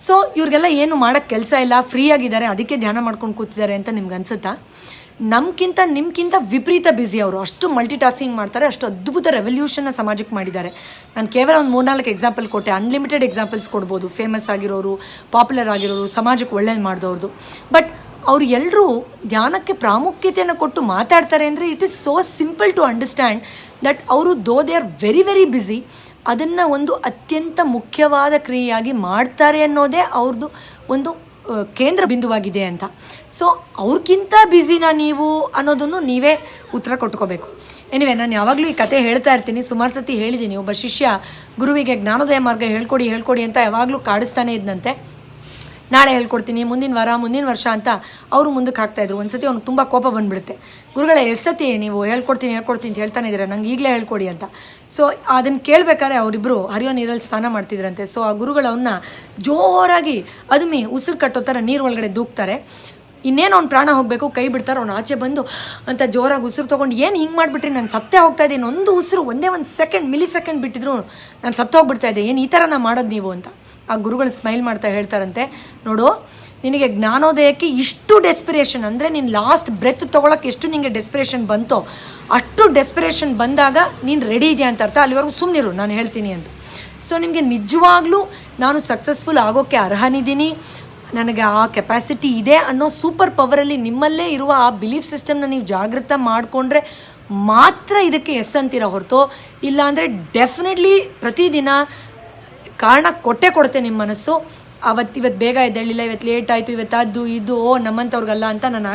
ಸೊ ಇವ್ರಿಗೆಲ್ಲ ಏನು ಮಾಡೋಕ್ಕೆ ಕೆಲಸ ಇಲ್ಲ, ಫ್ರೀ ಆಗಿದ್ದಾರೆ, ಅದಕ್ಕೆ ಧ್ಯಾನ ಮಾಡ್ಕೊಂಡು ಕೂತಿದ್ದಾರೆ ಅಂತ ನಿಮ್ಗೆ ಅನ್ಸುತ್ತಾ? ನಿಮ್ಗಿಂತ ವಿಪರೀತ ಬ್ಯುಸಿ ಅವರು, ಅಷ್ಟು ಮಲ್ಟಿ ಟಾಸ್ಕಿಂಗ್ ಮಾಡ್ತಾರೆ, ಅಷ್ಟು ಅದ್ಭುತ ರೆವಲ್ಯೂಷನ್ನ ಸಮಾಜಕ್ಕೆ ಮಾಡಿದ್ದಾರೆ. ನಾನು ಕೇವಲ ಒಂದು 3-4 ಎಕ್ಸಾಂಪಲ್ ಕೊಟ್ಟೆ, ಅನ್ಲಿಮಿಟೆಡ್ ಎಕ್ಸಾಂಪಲ್ಸ್ ಕೊಡ್ಬೋದು, ಫೇಮಸ್ ಆಗಿರೋರು, ಪಾಪ್ಯುಲರ್ ಆಗಿರೋರು, ಸಮಾಜಕ್ಕೆ ಒಳ್ಳೇದು ಮಾಡಿದವ್ರದ್ದು. ಬಟ್ ಅವರು ಎಲ್ಲರೂ ಧ್ಯಾನಕ್ಕೆ ಪ್ರಾಮುಖ್ಯತೆಯನ್ನು ಕೊಟ್ಟು ಮಾತಾಡ್ತಾರೆ ಅಂದರೆ it is so simple to understand that ಅವರು though they are very very busy, ಅದನ್ನು ಒಂದು ಅತ್ಯಂತ ಮುಖ್ಯವಾದ ಕ್ರಿಯೆಯಾಗಿ ಮಾಡ್ತಾರೆ ಅನ್ನೋದೇ ಅವ್ರದ್ದು ಒಂದು ಕೇಂದ್ರ ಬಿಂದುವಾಗಿದೆ ಅಂತ. ಸೊ ಅವ್ರಿಗಿಂತ ಬ್ಯುಸಿನಾ ನೀವು ಅನ್ನೋದನ್ನು ನೀವೇ ಉತ್ತರ ಕೊಟ್ಕೋಬೇಕು. ಎನಿವೆ, ನಾನು ಯಾವಾಗಲೂ ಈ ಕತೆ ಹೇಳ್ತಾ ಇರ್ತೀನಿ, ಸುಮಾರು ಸತಿ ಹೇಳಿದ್ದೀನಿ. ಒಬ್ಬ ಶಿಷ್ಯ ಗುರುವಿಗೆ ಜ್ಞಾನೋದಯ ಮಾರ್ಗ ಹೇಳ್ಕೊಡಿ ಅಂತ ಯಾವಾಗಲೂ ಕಾಡಿಸ್ತಾನೆ ಇದ್ದಂತೆ. ನಾಳೆ ಹೇಳ್ಕೊಡ್ತೀನಿ, ಮುಂದಿನ ವಾರ, ಮುಂದಿನ ವರ್ಷ ಅಂತ ಅವರು ಮುಂದಕ್ಕೆ ಹಾಕ್ತಾಯಿದ್ರು. ಒಂದು ಸತಿ ಅವ್ನಿಗೆ ತುಂಬ ಕೋಪ ಬಂದುಬಿಡುತ್ತೆ. ಗುರುಗಳೇ, ಎಷ್ಟು ಸತಿ ನೀವು ಹೇಳ್ಕೊಡ್ತೀನಿ ಅಂತ ಹೇಳ್ತಾನೆ ಇದ್ದೀರಾ, ನಂಗೆ ಈಗಲೇ ಹೇಳ್ಕೊಡಿ ಅಂತ. ಸೊ ಅದನ್ನು ಕೇಳಬೇಕಾದ್ರೆ ಅವರಿಬ್ಬರು ಹರಿಯೋ ನೀರಲ್ಲಿ ಸ್ನಾನ ಮಾಡ್ತಿದ್ರಂತೆ. ಸೊ ಆ ಗುರುಗಳು ಅವನ್ನ ಜೋರಾಗಿ ಅದುಮಿ ಉಸಿರು ಕಟ್ಟೋ ಥರ ನೀರು ಒಳಗಡೆ ದೂಕ್ತಾರೆ. ಇನ್ನೇನು ಅವ್ನು ಪ್ರಾಣ ಹೋಗಬೇಕು, ಕೈ ಬಿಡ್ತಾರೆ, ಅವ್ನು ಆಚೆ ಬಂದು ಅಂತ ಜೋರಾಗಿ ಉಸಿರು ತೊಗೊಂಡು, ಏನು ಹಿಂಗೆ ಮಾಡಿಬಿಟ್ರಿ, ನಾನು ಸತ್ತೇ ಹೋಗ್ತಾ ಇದ್ದೀನಿ, ಒಂದು ಉಸಿರು ಒಂದೇ ಒಂದು ಸೆಕೆಂಡ್, ಮಿಲಿ ಸೆಕೆಂಡ್ ಬಿಟ್ಟಿದ್ರು ನಾನು ಸತ್ತೋಗ್ಬಿಡ್ತಾ ಇದ್ದೆ, ಏನು ಈ ಥರ ಮಾಡೋದು ನೀವು ಅಂತ. ಆ ಗುರುಗಳು ಸ್ಮೈಲ್ ಮಾಡ್ತಾ ಹೇಳ್ತಾರಂತೆ, ನೋಡು, ನಿನಗೆ ಜ್ಞಾನೋದಯಕ್ಕೆ ಇಷ್ಟು ಡೆಸ್ಪಿರೇಷನ್ ಅಂದರೆ ನೀನು ಲಾಸ್ಟ್ ಬ್ರೆತ್ ತೊಗೊಳಕ್ಕೆ ಎಷ್ಟು ನಿನಗೆ ಡೆಸ್ಪಿರೇಷನ್ ಬಂತೋ ಅಷ್ಟು ಡೆಸ್ಪಿರೇಷನ್ ಬಂದಾಗ ನೀನು ರೆಡಿ ಇದೆಯಾ ಅಂತ ಅರ್ಥ. ಅಲ್ಲಿವರೆಗೂ ಸುಮ್ಮನಿರು, ನಾನು ಹೇಳ್ತೀನಿ ಅಂತ. ಸೊ ನಿಮಗೆ ನಿಜವಾಗ್ಲೂ ನಾನು ಸಕ್ಸಸ್ಫುಲ್ ಆಗೋಕ್ಕೆ ಅರ್ಹನಿದ್ದೀನಿ, ನನಗೆ ಆ ಕೆಪಾಸಿಟಿ ಇದೆ ಅನ್ನೋ ಸೂಪರ್ ಪವರಲ್ಲಿ ನಿಮ್ಮಲ್ಲೇ ಇರುವ ಆ ಬಿಲೀಫ್ ಸಿಸ್ಟಮ್ನ ನೀವು ಜಾಗೃತ ಮಾಡಿಕೊಂಡ್ರೆ ಮಾತ್ರ ಇದಕ್ಕೆ ಎಸ್ ಅಂತೀರ ಹೊರತು, ಇಲ್ಲಾಂದರೆ ಡೆಫಿನೆಟ್ಲಿ ಪ್ರತಿದಿನ ಕಾರಣ ಕೊಡುತ್ತೆ ನಿಮ್ಮ ಮನಸ್ಸು. ಇವತ್ತು ಬೇಗ ಎದ್ದೇಳಿಲ್ಲ, ಇವತ್ತು ಲೇಟ್ ಆಯಿತು, ಇವತ್ತು ಅದು ಇದು ನಮ್ಮಂಥವ್ರಿಗಲ್ಲ ಅಂತ ನಾನು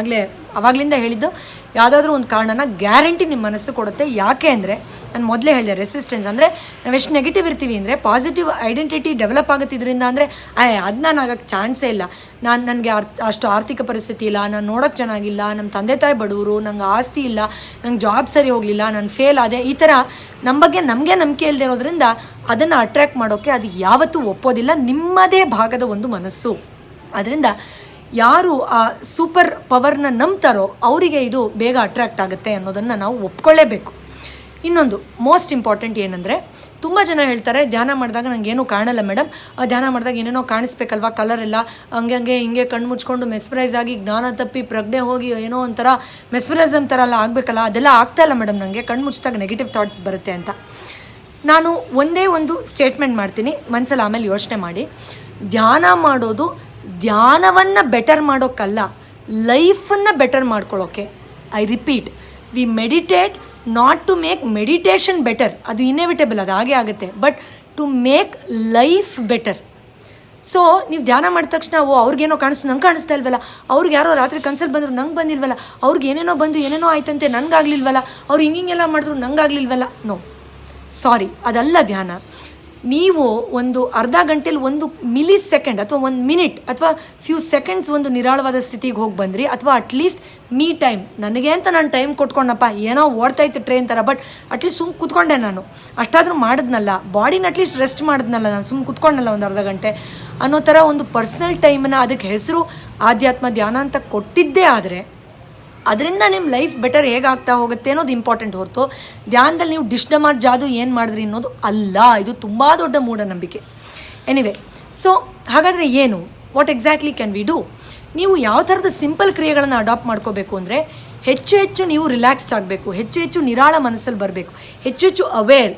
ಆವಾಗಲಿಂದ ಹೇಳಿದ್ದು. ಯಾವುದಾದ್ರೂ ಒಂದು ಕಾರಣನ ಗ್ಯಾರಂಟಿ ನಿಮ್ಮ ಮನಸ್ಸು ಕೊಡುತ್ತೆ. ಯಾಕೆ ಅಂದರೆ ನಾನು ಮೊದಲೇ ಹೇಳಿದೆ, ರೆಸಿಸ್ಟೆನ್ಸ್ ಅಂದರೆ ನಾವೆಷ್ಟು ನೆಗೆಟಿವ್ ಇರ್ತೀವಿ ಅಂದರೆ ಪಾಸಿಟಿವ್ ಐಡೆಂಟಿಟಿ ಡೆವಲಪ್ ಆಗುತ್ತೆ ಇದರಿಂದ. ಅಂದರೆ ಅದು ನಾನು ಆಗೋಕ್ಕೆ ಚಾನ್ಸೇ ಇಲ್ಲ, ನನಗೆ ಅಷ್ಟು ಆರ್ಥಿಕ ಪರಿಸ್ಥಿತಿ ಇಲ್ಲ, ನಾನು ನೋಡೋಕ್ಕೆ ಚೆನ್ನಾಗಿಲ್ಲ, ನಮ್ಮ ತಂದೆ ತಾಯಿ ಬಡವರು, ನಂಗೆ ಆಸ್ತಿ ಇಲ್ಲ, ನಂಗೆ ಜಾಬ್ ಸರಿ ಹೋಗಲಿಲ್ಲ, ನಾನು ಫೇಲ್ ಆದೆ, ಈ ಥರ ನಮ್ಮ ಬಗ್ಗೆ ನಮಗೆ ನಂಬಿಕೆ ಇಲ್ಲದೆ ಇರೋದ್ರಿಂದ ಅದನ್ನು ಅಟ್ರ್ಯಾಕ್ಟ್ ಮಾಡೋಕ್ಕೆ ಅದು ಯಾವತ್ತೂ ಒಪ್ಪೋದಿಲ್ಲ. ನಿಮ್ಮದೇ ಭಾಗದ ಒಂದು ಮನಸ್ಸು. ಅದರಿಂದ ಯಾರು ಆ ಸೂಪರ್ ಪವರ್ನ ನಂಬ್ತಾರೋ ಅವರಿಗೆ ಇದು ಬೇಗ ಅಟ್ರ್ಯಾಕ್ಟ್ ಆಗುತ್ತೆ ಅನ್ನೋದನ್ನು ನಾವು ಒಪ್ಕೊಳ್ಳೇಬೇಕು. ಇನ್ನೊಂದು ಮೋಸ್ಟ್ ಇಂಪಾರ್ಟೆಂಟ್ ಏನಂದರೆ, ತುಂಬ ಜನ ಹೇಳ್ತಾರೆ ಧ್ಯಾನ ಮಾಡಿದಾಗ ನಂಗೆ ಏನೂ ಕಾಣಲ್ಲ ಮೇಡಮ್, ಧ್ಯಾನ ಮಾಡಿದಾಗ ಏನೇನೋ ಕಾಣಿಸ್ಬೇಕಲ್ವಾ, ಕಲರ್ ಎಲ್ಲ ಹಂಗೆ ಹಿಂಗೆ ಕಣ್ಣು ಮುಚ್ಕೊಂಡು ಮೆಸ್ಮರೈಸ್ ಆಗಿ ಜ್ಞಾನ ತಪ್ಪಿ ಪ್ರಜ್ಞೆ ಹೋಗಿ ಏನೋ ಒಂಥರ ಮೆಸ್ಮರೈಸಮ್ ಥರ ಎಲ್ಲ ಆಗಬೇಕಲ್ಲ, ಅದೆಲ್ಲ ಆಗ್ತಾಯಿಲ್ಲ ಮೇಡಮ್, ನನಗೆ ಕಣ್ಣು ಮುಚ್ಚಿದಾಗ ನೆಗೆಟಿವ್ ಥಾಟ್ಸ್ ಬರುತ್ತೆ ಅಂತ. ನಾನು ಒಂದೇ ಒಂದು ಸ್ಟೇಟ್ಮೆಂಟ್ ಮಾಡ್ತೀನಿ, ಮನಸ್ಸಲ್ಲಿ ಆಮೇಲೆ ಯೋಚನೆ ಮಾಡಿ. ಧ್ಯಾನ ಮಾಡೋದು ಧ್ಯಾನವನ್ನು ಬೆಟರ್ ಮಾಡೋಕ್ಕಲ್ಲ, ಲೈಫನ್ನು ಬೆಟರ್ ಮಾಡ್ಕೊಳ್ಳೋಕ್ಕೆ. I repeat, we meditate not to make meditation better, ಅದು ಇನ್ಎವಿಟೇಬಲ್, ಅದು ಹಾಗೆ ಆಗುತ್ತೆ, but to make life better. So ನೀವು ಧ್ಯಾನ ಮಾಡಿದ ತಕ್ಷಣ ಅವ್ರಿಗೇನೋ ಕಾಣಿಸ್ತು, ನಂಗೆ ಕಾಣಿಸ್ತಾ ಇಲ್ವಲ್ಲ, ಅವ್ರಿಗೆ ಯಾರೋ ರಾತ್ರಿ ಕನ್ಸಲ್ಟ್ ಬಂದರು, ನಂಗೆ ಬಂದಿಲ್ವಲ್ಲ, ಅವ್ರಿಗೆ ಏನೇನೋ ಬಂದು ಏನೇನೋ ಆಯ್ತಂತೆ, ನನಗಾಗಲಿಲ್ವಲ್ಲ, ಅವ್ರು ಹಿಂಗೆಲ್ಲ ಮಾಡಿದ್ರು, ನಂಗಾಗಲಿಲ್ವಲ್ಲ. ನೋ, ಸಾರಿ, ಅದಲ್ಲ ಧ್ಯಾನ. ನೀವು ಒಂದು ಅರ್ಧ ಗಂಟೆಲಿ 1 ಮಿಲಿ ಸೆಕೆಂಡ್ ಅಥವಾ 1 ಮಿನಿಟ್ ಅಥವಾ ಫ್ಯೂ ಸೆಕೆಂಡ್ಸ್ ಒಂದು ನಿರಾಳವಾದ ಸ್ಥಿತಿಗೆ ಹೋಗಿ ಬಂದ್ರಿ, ಅಥವಾ ಅಟ್ಲೀಸ್ಟ್ ಮೀ ಟೈಮ್, ನನಗೆ ಅಂತ ನಾನು ಟೈಮ್ ಕೊಟ್ಕೊಂಡಪ್ಪ, ಏನೋ ಓಡ್ತಾಯಿತ್ತು ಟ್ರೈನ್ ಥರ, ಬಟ್ ಅಟ್ಲೀಸ್ಟ್ ಸುಮ್ಮನೆ ಕೂತ್ಕೊಂಡೆ, ನಾನು ಅಷ್ಟಾದರೂ ಮಾಡಿದ್ನಲ್ಲ, ಬಾಡಿನ ಅಟ್ಲೀಸ್ಟ್ ರೆಸ್ಟ್ ಮಾಡಿದ್ನಲ್ಲ, ನಾನು ಸುಮ್ಮನೆ ಕೂತ್ಕೊಂಡಲ್ಲ ಒಂದು ಅರ್ಧ ಗಂಟೆ ಅನ್ನೋ ಥರ ಒಂದು ಪರ್ಸ್ನಲ್ ಟೈಮನ್ನು, ಅದಕ್ಕೆ ಹೆಸರು ಆಧ್ಯಾತ್ಮ ಧ್ಯಾನ ಅಂತ ಕೊಟ್ಟಿದ್ದೇ ಆದರೆ ಅದರಿಂದ ನಿಮ್ಮ ಲೈಫ್ ಬೆಟರ್ ಹೇಗಾಗ್ತಾ ಹೋಗುತ್ತೆ ಅನ್ನೋದು ಇಂಪಾರ್ಟೆಂಟ್ ಹೊರತು ಧ್ಯಾನದಲ್ಲಿ ನೀವು ಡಿಶ್ಡಮಾರ್ ಜಾದು ಏನು ಮಾಡಿದ್ರಿ ಅನ್ನೋದು ಅಲ್ಲ. ಇದು ತುಂಬ ದೊಡ್ಡ ಮೂಢನಂಬಿಕೆ. ಎನಿವೆ, ಸೊ ಹಾಗಾದರೆ ಏನು, what exactly can we do? ನೀವು ಯಾವ ಥರದ ಸಿಂಪಲ್ ಕ್ರಿಯೆಗಳನ್ನು ಅಡಾಪ್ಟ್ ಮಾಡ್ಕೋಬೇಕು ಅಂದರೆ, ಹೆಚ್ಚು ನೀವು ರಿಲ್ಯಾಕ್ಸ್ಡ್ ಆಗಬೇಕು, ಹೆಚ್ಚು ನಿರಾಳ ಮನಸ್ಸಲ್ಲಿ ಬರಬೇಕು, ಹೆಚ್ಚು ಅವೇರ್,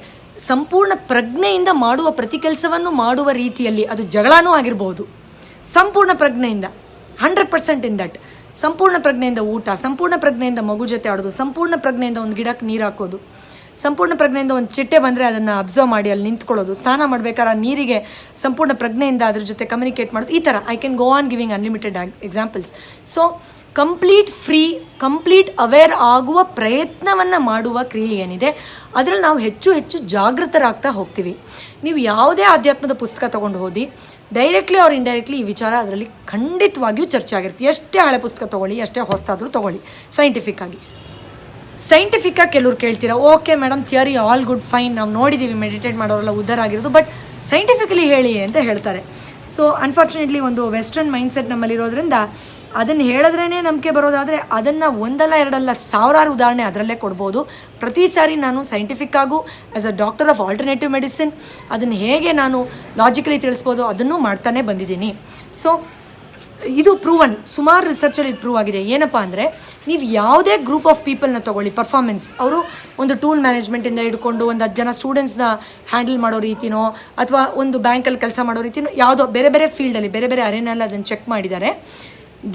ಸಂಪೂರ್ಣ ಪ್ರಜ್ಞೆಯಿಂದ ಮಾಡುವ ಪ್ರತಿ ಕೆಲಸವನ್ನು ಮಾಡುವ ರೀತಿಯಲ್ಲಿ, ಅದು ಜಗಳನೂ ಆಗಿರ್ಬೋದು, ಸಂಪೂರ್ಣ ಪ್ರಜ್ಞೆಯಿಂದ 100% ಇನ್ ದಟ್. ಸಂಪೂರ್ಣ ಪ್ರಜ್ಞೆಯಿಂದ ಊಟ, ಸಂಪೂರ್ಣ ಪ್ರಜ್ಞೆಯಿಂದ ಮಗು ಜೊತೆ ಆಡೋದು, ಸಂಪೂರ್ಣ ಪ್ರಜ್ಞೆಯಿಂದ ಒಂದು ಗಿಡಕ್ಕೆ ನೀರು ಹಾಕೋದು, ಸಂಪೂರ್ಣ ಪ್ರಜ್ಞೆಯಿಂದ ಒಂದು ಚಿಟ್ಟೆ ಬಂದರೆ ಅದನ್ನು ಅಬ್ಸರ್ವ್ ಮಾಡಿ ಅಲ್ಲಿ ನಿಂತ್ಕೊಳ್ಳೋದು, ಸ್ನಾನ ಮಾಡಬೇಕಾದ್ರೆ ನೀರಿಗೆ ಸಂಪೂರ್ಣ ಪ್ರಜ್ಞೆಯಿಂದ ಅದ್ರ ಜೊತೆ ಕಮ್ಯುನಿಕೇಟ್ ಮಾಡೋದು, ಈ ಥರ I can go on giving unlimited examples. So complete free, complete aware ಆಗುವ ಪ್ರಯತ್ನವನ್ನು ಮಾಡುವ ಕ್ರಿಯೆ ಏನಿದೆ ಅದರಲ್ಲಿ ನಾವು ಹೆಚ್ಚು ಜಾಗೃತರಾಗ್ತಾ ಹೋಗ್ತೀವಿ. ನೀವು ಯಾವುದೇ ಆಧ್ಯಾತ್ಮದ ಪುಸ್ತಕ ತೊಗೊಂಡು ಹೋದಿ, ಡೈರೆಕ್ಟ್ಲಿ ಆರ್ ಇಂಡೈರೆಕ್ಟ್ಲಿ ಈ ವಿಚಾರ ಅದರಲ್ಲಿ ಖಂಡಿತವಾಗಿಯೂ ಚರ್ಚೆ ಆಗಿರುತ್ತೆ. ಎಷ್ಟೇ ಹಳೆ ಪುಸ್ತಕ ತೊಗೊಳ್ಳಿ, ಎಷ್ಟೇ ಹೊಸದಾದರೂ ತೊಗೊಳ್ಳಿ, ಸೈಂಟಿಫಿಕ್ಕಾಗಿ ಕೆಲವ್ರು ಕೇಳ್ತೀರಾ, okay madam theory all good fine, ನಾವು ನೋಡಿದ್ದೀವಿ ಮೆಡಿಟೇಟ್ ಮಾಡೋರೆಲ್ಲ ಉದ್ಧಾರ ಆಗಿರೋದು, ಬಟ್ ಸೈಂಟಿಫಿಕಲಿ ಹೇಳಿ ಅಂತ ಹೇಳ್ತಾರೆ. ಸೊ ಅನ್ಫಾರ್ಚುನೇಟ್ಲಿ ಒಂದು ವೆಸ್ಟರ್ನ್ ಮೈಂಡ್ಸೆಟ್ ನಮ್ಮಲ್ಲಿರೋದ್ರಿಂದ ಅದನ್ನು ಹೇಳಿದ್ರೇ ನಂಬಿಕೆ ಬರೋದಾದರೆ ಅದನ್ನು ಒಂದಲ್ಲ ಎರಡಲ್ಲ ಸಾವಿರಾರು ಉದಾಹರಣೆ ಅದರಲ್ಲೇ ಕೊಡ್ಬೋದು. ಪ್ರತಿ ಸಾರಿ ನಾನು ಸೈಂಟಿಫಿಕ್ಕಾಗೂ as a doctor of alternative medicine ಅದನ್ನು ಹೇಗೆ ನಾನು ಲಾಜಿಕಲಿ ತಿಳಿಸ್ಬೋದು ಅದನ್ನು ಮಾಡ್ತಾನೆ ಬಂದಿದ್ದೀನಿ. ಸೊ ಇದು ಪ್ರೂವನ್, ಸುಮಾರು ರಿಸರ್ಚಲ್ಲಿ ಇದು ಪ್ರೂವ್ ಆಗಿದೆ. ಏನಪ್ಪ ಅಂದರೆ, ನೀವು ಯಾವುದೇ ಗ್ರೂಪ್ ಆಫ್ ಪೀಪಲ್ನ ತೊಗೊಳ್ಳಿ, ಪರ್ಫಾರ್ಮೆನ್ಸ್, ಅವರು ಒಂದು ಟೂಲ್ ಮ್ಯಾನೇಜ್ಮೆಂಟಿಂದ ಹಿಡ್ಕೊಂಡು ಒಂದು 10 ಜನ ಸ್ಟೂಡೆಂಟ್ಸ್ನ ಹ್ಯಾಂಡಲ್ ಮಾಡೋ ರೀತಿನೋ, ಅಥವಾ ಒಂದು ಬ್ಯಾಂಕಲ್ಲಿ ಕೆಲಸ ಮಾಡೋ ರೀತಿನೋ, ಯಾವುದೋ ಬೇರೆ ಬೇರೆ ಫೀಲ್ಡಲ್ಲಿ ಬೇರೆ ಬೇರೆ ಅರೇನಲ್ಲಿ ಅದನ್ನು ಚೆಕ್ ಮಾಡಿದ್ದಾರೆ.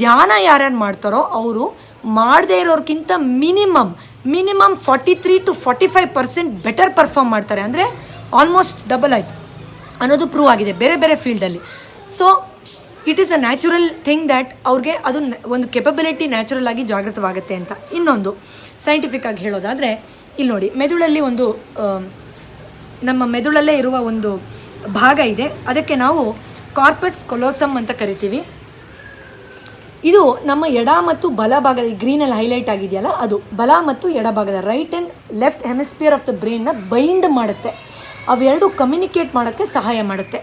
ಧ್ಯಾನ ಯಾರ್ಯಾರು ಮಾಡ್ತಾರೋ ಅವರು ಮಾಡದೇ ಇರೋರ್ಗಿಂತ ಮಿನಿಮಮ್ 43 to 45% ಬೆಟರ್ ಪರ್ಫಾರ್ಮ್ ಮಾಡ್ತಾರೆ. ಅಂದರೆ ಆಲ್ಮೋಸ್ಟ್ ಡಬಲ್ ಆಯಿತು ಅನ್ನೋದು ಪ್ರೂವ್ ಆಗಿದೆ ಬೇರೆ ಬೇರೆ ಫೀಲ್ಡಲ್ಲಿ. So it is a natural thing that ಅವ್ರಿಗೆ ಅದು ಒಂದು ಕೆಪಬಿಲಿಟಿ ನ್ಯಾಚುರಲ್ ಆಗಿ ಜಾಗೃತವಾಗುತ್ತೆ ಅಂತ. ಇನ್ನೊಂದು ಸೈಂಟಿಫಿಕ್ ಆಗಿ ಹೇಳೋದಾದರೆ, ಇಲ್ಲಿ ನೋಡಿ, ಮೆದುಳಲ್ಲಿ ಒಂದು ನಮ್ಮ ಮೆದುಳಲ್ಲೇ ಇರುವ ಒಂದು ಭಾಗ ಇದೆ, ಅದಕ್ಕೆ ನಾವು ಕಾರ್ಪಸ್ ಕೊಲೋಸಮ್ ಅಂತ ಕರಿತೀವಿ. ಇದು ನಮ್ಮ ಎಡ ಮತ್ತು ಬಲ ಭಾಗದ, ಗ್ರೀನಲ್ಲಿ ಹೈಲೈಟ್ ಆಗಿದೆಯಲ್ಲ, ಅದು ಬಲ ಮತ್ತು ಎಡಭಾಗದ right and left hemisphere of the ಬ್ರೈನ್ನ ಬೈಂಡ್ ಮಾಡುತ್ತೆ, ಅವೆರಡು ಕಮ್ಯುನಿಕೇಟ್ ಮಾಡೋಕ್ಕೆ ಸಹಾಯ ಮಾಡುತ್ತೆ.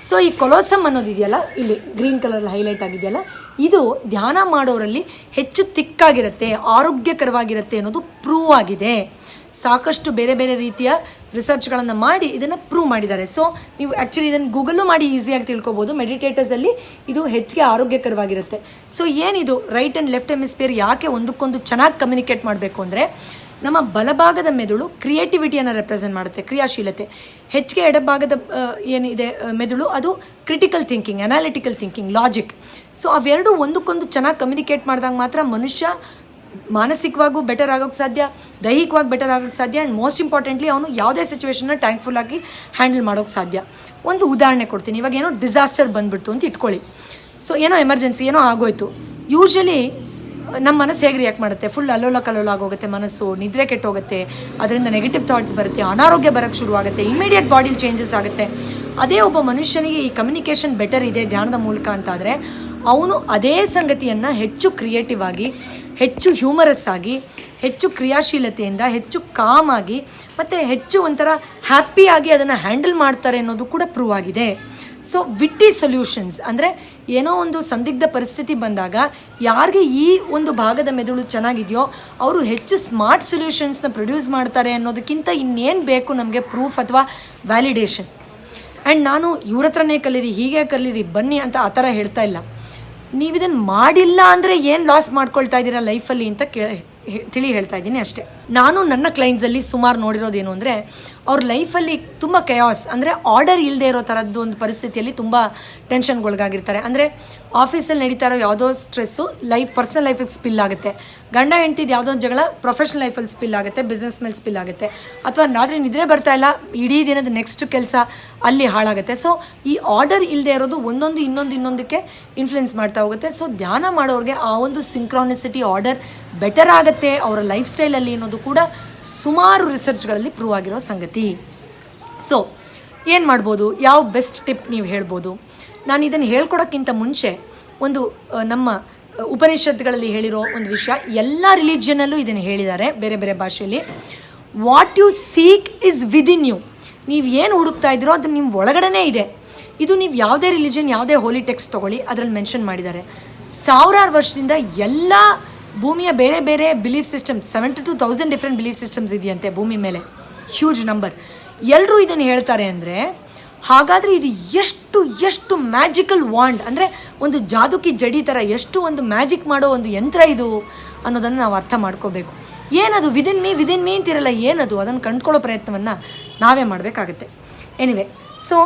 ಸೊ ಈ ಕೊಲೋಸಮ್ ಅನ್ನೋದಿದೆಯಲ್ಲ, ಇಲ್ಲಿ ಗ್ರೀನ್ ಕಲರಲ್ಲಿ ಹೈಲೈಟ್ ಆಗಿದೆಯಲ್ಲ, ಇದು ಧ್ಯಾನ ಮಾಡೋರಲ್ಲಿ ಹೆಚ್ಚು ತಿಕ್ಕಾಗಿರುತ್ತೆ, ಆರೋಗ್ಯಕರವಾಗಿರುತ್ತೆ ಅನ್ನೋದು ಪ್ರೂವ್ ಆಗಿದೆ. ಸಾಕಷ್ಟು ಬೇರೆ ಬೇರೆ ರೀತಿಯ ರಿಸರ್ಚ್ಗಳನ್ನು ಮಾಡಿ ಇದನ್ನು ಪ್ರೂವ್ ಮಾಡಿದ್ದಾರೆ. ಸೊ ನೀವು ಆ್ಯಕ್ಚುಲಿ ಇದನ್ನು ಗೂಗಲ್ಲು ಮಾಡಿ ಈಸಿಯಾಗಿ ತಿಳ್ಕೊಬೋದು. ಮೆಡಿಟೇಟರ್ಸಲ್ಲಿ ಇದು ಹೆಚ್ಚಿಗೆ ಆರೋಗ್ಯಕರವಾಗಿರುತ್ತೆ. ಸೊ ಏನಿದು ರೈಟ್ ಆ್ಯಂಡ್ ಲೆಫ್ಟ್ ಹೆಮಿಸ್ಫಿಯರ್ ಯಾಕೆ ಒಂದಕ್ಕೊಂದು ಚೆನ್ನಾಗಿ ಕಮ್ಯುನಿಕೇಟ್ ಮಾಡಬೇಕು ಅಂದರೆ, ನಮ್ಮ ಬಲಭಾಗದ ಮೆದುಳು ಕ್ರಿಯೇಟಿವಿಟಿಯನ್ನು ರೆಪ್ರೆಸೆಂಟ್ ಮಾಡುತ್ತೆ, ಕ್ರಿಯಾಶೀಲತೆ. ಹೆಚ್ಚಿಗೆ ಎಡಭಾಗದ ಏನಿದೆ ಮೆದುಳು ಅದು critical thinking, analytical thinking, logic. So ಅವೆರಡು ಒಂದಕ್ಕೊಂದು ಚೆನ್ನಾಗಿ ಕಮ್ಯುನಿಕೇಟ್ ಮಾಡಿದಾಗ ಮಾತ್ರ ಮನುಷ್ಯ ಮಾನಸಿಕವಾಗೂ ಬೆಟರ್ ಆಗೋಕ್ಕೆ ಸಾಧ್ಯ, ದೈಹಿಕವಾಗಿ ಬೆಟರ್ ಆಗೋಕ್ಕೆ ಸಾಧ್ಯ, ಆ್ಯಂಡ್ ಮೋಸ್ಟ್ ಇಂಪಾರ್ಟೆಂಟ್ಲಿ ಅವನು ಯಾವುದೇ ಸಿಚುವೇಶನ್ನ ಥ್ಯಾಂಕ್ಫುಲ್ಲಾಗಿ ಹ್ಯಾಂಡಲ್ ಮಾಡೋಕ್ಕೆ ಸಾಧ್ಯ. ಒಂದು ಉದಾಹರಣೆ ಕೊಡ್ತೀನಿ. ಇವಾಗ ಏನೋ ಡಿಸಾಸ್ಟರ್ ಬಂದುಬಿಡ್ತು ಅಂತ ಇಟ್ಕೊಳ್ಳಿ. ಸೊ ಏನೋ ಎಮರ್ಜೆನ್ಸಿ ಏನೋ ಆಗೋಯ್ತು. ಯೂಶ್ವಲಿ ನಮ್ಮ ಮನಸ್ಸು ಹೇಗೆ ರಿಯಾಕ್ಟ್ ಮಾಡುತ್ತೆ? ಫುಲ್ ಅಲ್ಲೋಲ ಕಲ್ಲೋಲ ಆಗೋಗುತ್ತೆ ಮನಸ್ಸು, ನಿದ್ರೆ ಕೆಟ್ಟೋಗುತ್ತೆ, ಅದರಿಂದ ನೆಗೆಟಿವ್ ಥಾಟ್ಸ್ ಬರುತ್ತೆ, ಅನಾರೋಗ್ಯ ಬರೋಕ್ಕೆ ಶುರುವಾಗುತ್ತೆ, ಇಮಿಡಿಯೇಟ್ ಬಾಡಿಲಿ ಚೇಂಜಸ್ ಆಗುತ್ತೆ. ಅದೇ ಒಬ್ಬ ಮನುಷ್ಯನಿಗೆ ಈ ಕಮ್ಯುನಿಕೇಷನ್ ಬೆಟರ್ ಇದೆ ಧ್ಯಾನದ ಮೂಲಕ ಅಂತಾದರೆ ಅವನು ಅದೇ ಸಂಗತಿಯನ್ನು ಹೆಚ್ಚು ಕ್ರಿಯೇಟಿವ್ ಆಗಿ, ಹೆಚ್ಚು ಹ್ಯೂಮರಸ್ ಆಗಿ, ಹೆಚ್ಚು ಕ್ರಿಯಾಶೀಲತೆಯಿಂದ, ಹೆಚ್ಚು ಕಾಮ್ ಆಗಿ ಮತ್ತು ಹೆಚ್ಚು ಒಂಥರ ಹ್ಯಾಪಿಯಾಗಿ ಅದನ್ನು ಹ್ಯಾಂಡಲ್ ಮಾಡ್ತಾರೆ ಅನ್ನೋದು ಕೂಡ ಪ್ರೂವ್ ಆಗಿದೆ. ಸೊ ವಿಟ್ಟಿ ಸೊಲ್ಯೂಷನ್ಸ್ ಅಂದರೆ ಏನೋ ಒಂದು ಸಂದಿಗ್ಧ ಪರಿಸ್ಥಿತಿ ಬಂದಾಗ ಯಾರಿಗೆ ಈ ಒಂದು ಭಾಗದ ಮೆದುಳು ಚೆನ್ನಾಗಿದೆಯೋ ಅವರು ಹೆಚ್ಚು ಸ್ಮಾರ್ಟ್ ಸೊಲ್ಯೂಷನ್ಸ್ನ ಪ್ರೊಡ್ಯೂಸ್ ಮಾಡ್ತಾರೆ ಅನ್ನೋದಕ್ಕಿಂತ ಇನ್ನೇನು ಬೇಕು ನಮಗೆ ಪ್ರೂಫ್ ಅಥವಾ ವ್ಯಾಲಿಡೇಷನ್. ಆ್ಯಂಡ್ ನಾನು ಇವ್ರ ಹತ್ರನೇ ಕಲೀರಿ, ಹೀಗೆ ಕಲೀರಿ, ಬನ್ನಿ ಅಂತ ಆ ಥರ ಹೇಳ್ತಾ ಇಲ್ಲ. ನೀವಿದನ್ನು ಮಾಡಿಲ್ಲ ಅಂದರೆ ಏನು ಲಾಸ್ ಮಾಡ್ಕೊಳ್ತಾ ಇದ್ದೀರಾ ಲೈಫಲ್ಲಿ ಅಂತ ತಿಳಿ ಹೇಳ್ತಾ ಇದ್ದೀನಿ ಅಷ್ಟೇ. ನಾನು ನನ್ನ ಕ್ಲೈಂಟ್ಸಲ್ಲಿ ಸುಮಾರು ನೋಡಿರೋದೇನು ಅಂದರೆ ಅವ್ರ ಲೈಫಲ್ಲಿ ತುಂಬ ಕೆಯಾಸ್, ಅಂದರೆ ಆರ್ಡರ್ ಇಲ್ಲದೆ ಇರೋ ಥರದ್ದು ಒಂದು ಪರಿಸ್ಥಿತಿಯಲ್ಲಿ ತುಂಬ ಟೆನ್ಷನ್ಗೊಳಗಾಗಿರ್ತಾರೆ. ಅಂದರೆ ಆಫೀಸಲ್ಲಿ ನಡೀತಾ ಇರೋ ಯಾವುದೋ ಸ್ಟ್ರೆಸ್ಸು ಪರ್ಸನಲ್ ಲೈಫಿಗೆ ಸ್ಪಿಲ್ ಆಗುತ್ತೆ, ಗಂಡ ಹೆಂಡ್ತಿದ್ದು ಯಾವುದೋ ಒಂದು ಜಗಳ ಪ್ರೊಫೆಷನಲ್ ಲೈಫಲ್ಲಿ ಸ್ಪಿಲ್ ಆಗುತ್ತೆ, ಬಿಸ್ನೆಸ್ ಮೇಲೆ ಸ್ಪಿಲ್ ಆಗುತ್ತೆ, ಅಥವಾ ರಾತ್ರಿ ನಿದ್ರೆ ಬರ್ತಾ ಇಲ್ಲ, ಇಡೀ ದಿನದ ನೆಕ್ಸ್ಟ್ ಕೆಲಸ ಅಲ್ಲಿ ಹಾಳಾಗುತ್ತೆ. ಸೊ ಈ ಆರ್ಡರ್ ಇಲ್ಲದೆ ಇರೋದು ಒಂದೊಂದು ಇನ್ನೊಂದಕ್ಕೆ ಇನ್ಫ್ಲುಯೆನ್ಸ್ ಮಾಡ್ತಾ ಹೋಗುತ್ತೆ. ಸೊ ಧ್ಯಾನ ಮಾಡೋರಿಗೆ ಆ ಒಂದು ಸಿಂಕ್ರಾನಿಸಿಟಿ ಆರ್ಡರ್ ಬೆಟರ್ ಆಗುತ್ತೆ ಅವರ ಲೈಫ್ ಸ್ಟೈಲಲ್ಲಿ ಅನ್ನೋದು ಕೂಡ ಸುಮಾರು ರಿಸರ್ಚ್ಗಳಲ್ಲಿ ಪ್ರೂವ್ ಆಗಿರೋ ಸಂಗತಿ. ಸೊ ಏನು ಮಾಡ್ಬೋದು, ಯಾವ ಬೆಸ್ಟ್ ಟಿಪ್ ನೀವು ಹೇಳ್ಬೋದು? ನಾನು ಇದನ್ನು ಹೇಳ್ಕೊಡೋಕ್ಕಿಂತ ಮುಂಚೆ ಒಂದು ನಮ್ಮ ಉಪನಿಷತ್ತುಗಳಲ್ಲಿ ಹೇಳಿರೋ ಒಂದು ವಿಷಯ, ಎಲ್ಲ ರಿಲಿಜಿಯನಲ್ಲೂ ಇದನ್ನು ಹೇಳಿದ್ದಾರೆ ಬೇರೆ ಬೇರೆ ಭಾಷೆಯಲ್ಲಿ. What you seek is within you. ನೀವು ಏನು ಹುಡುಕ್ತಾ ಇದ್ದೀರೋ ಅದು ನಿಮ್ಮ ಒಳಗಡೆನೇ ಇದೆ. ಇದು ನೀವು ಯಾವುದೇ ರಿಲಿಜನ್, ಯಾವುದೇ ಹೋಲಿ ಟೆಕ್ಸ್ಟ್ ತೊಗೊಳ್ಳಿ, ಅದರಲ್ಲಿ ಮೆನ್ಷನ್ ಮಾಡಿದ್ದಾರೆ. ಸಾವಿರಾರು ವರ್ಷದಿಂದ ಎಲ್ಲ ಭೂಮಿಯ ಬೇರೆ ಬೇರೆ belief system, 72,000 different belief systems ಇದೆಯಂತೆ ಭೂಮಿ ಮೇಲೆ, ಹ್ಯೂಜ್ ನಂಬರ್. ಎಲ್ಲರೂ ಇದನ್ನು ಹೇಳ್ತಾರೆ ಅಂದರೆ ಹಾಗಾದರೆ ಇದು ಎಷ್ಟು ಮ್ಯಾಜಿಕಲ್ ವಾಂಡ್, ಅಂದರೆ ಒಂದು ಜಾದುಕಿ ಜಡಿ ಥರ ಎಷ್ಟು ಒಂದು ಮ್ಯಾಜಿಕ್ ಮಾಡೋ ಒಂದು ಯಂತ್ರ ಇದು ಅನ್ನೋದನ್ನು ನಾವು ಅರ್ಥ ಮಾಡ್ಕೋಬೇಕು. ಏನದು ವಿದಿನ್ ಮೀ ಅಂತಿರಲ್ಲ, ಏನದು? ಅದನ್ನು ಕಂಡುಕೊಳ್ಳೋ ಪ್ರಯತ್ನವನ್ನು ನಾವೇ ಮಾಡಬೇಕಾಗತ್ತೆ. ಎನಿವೆ, ಸೊ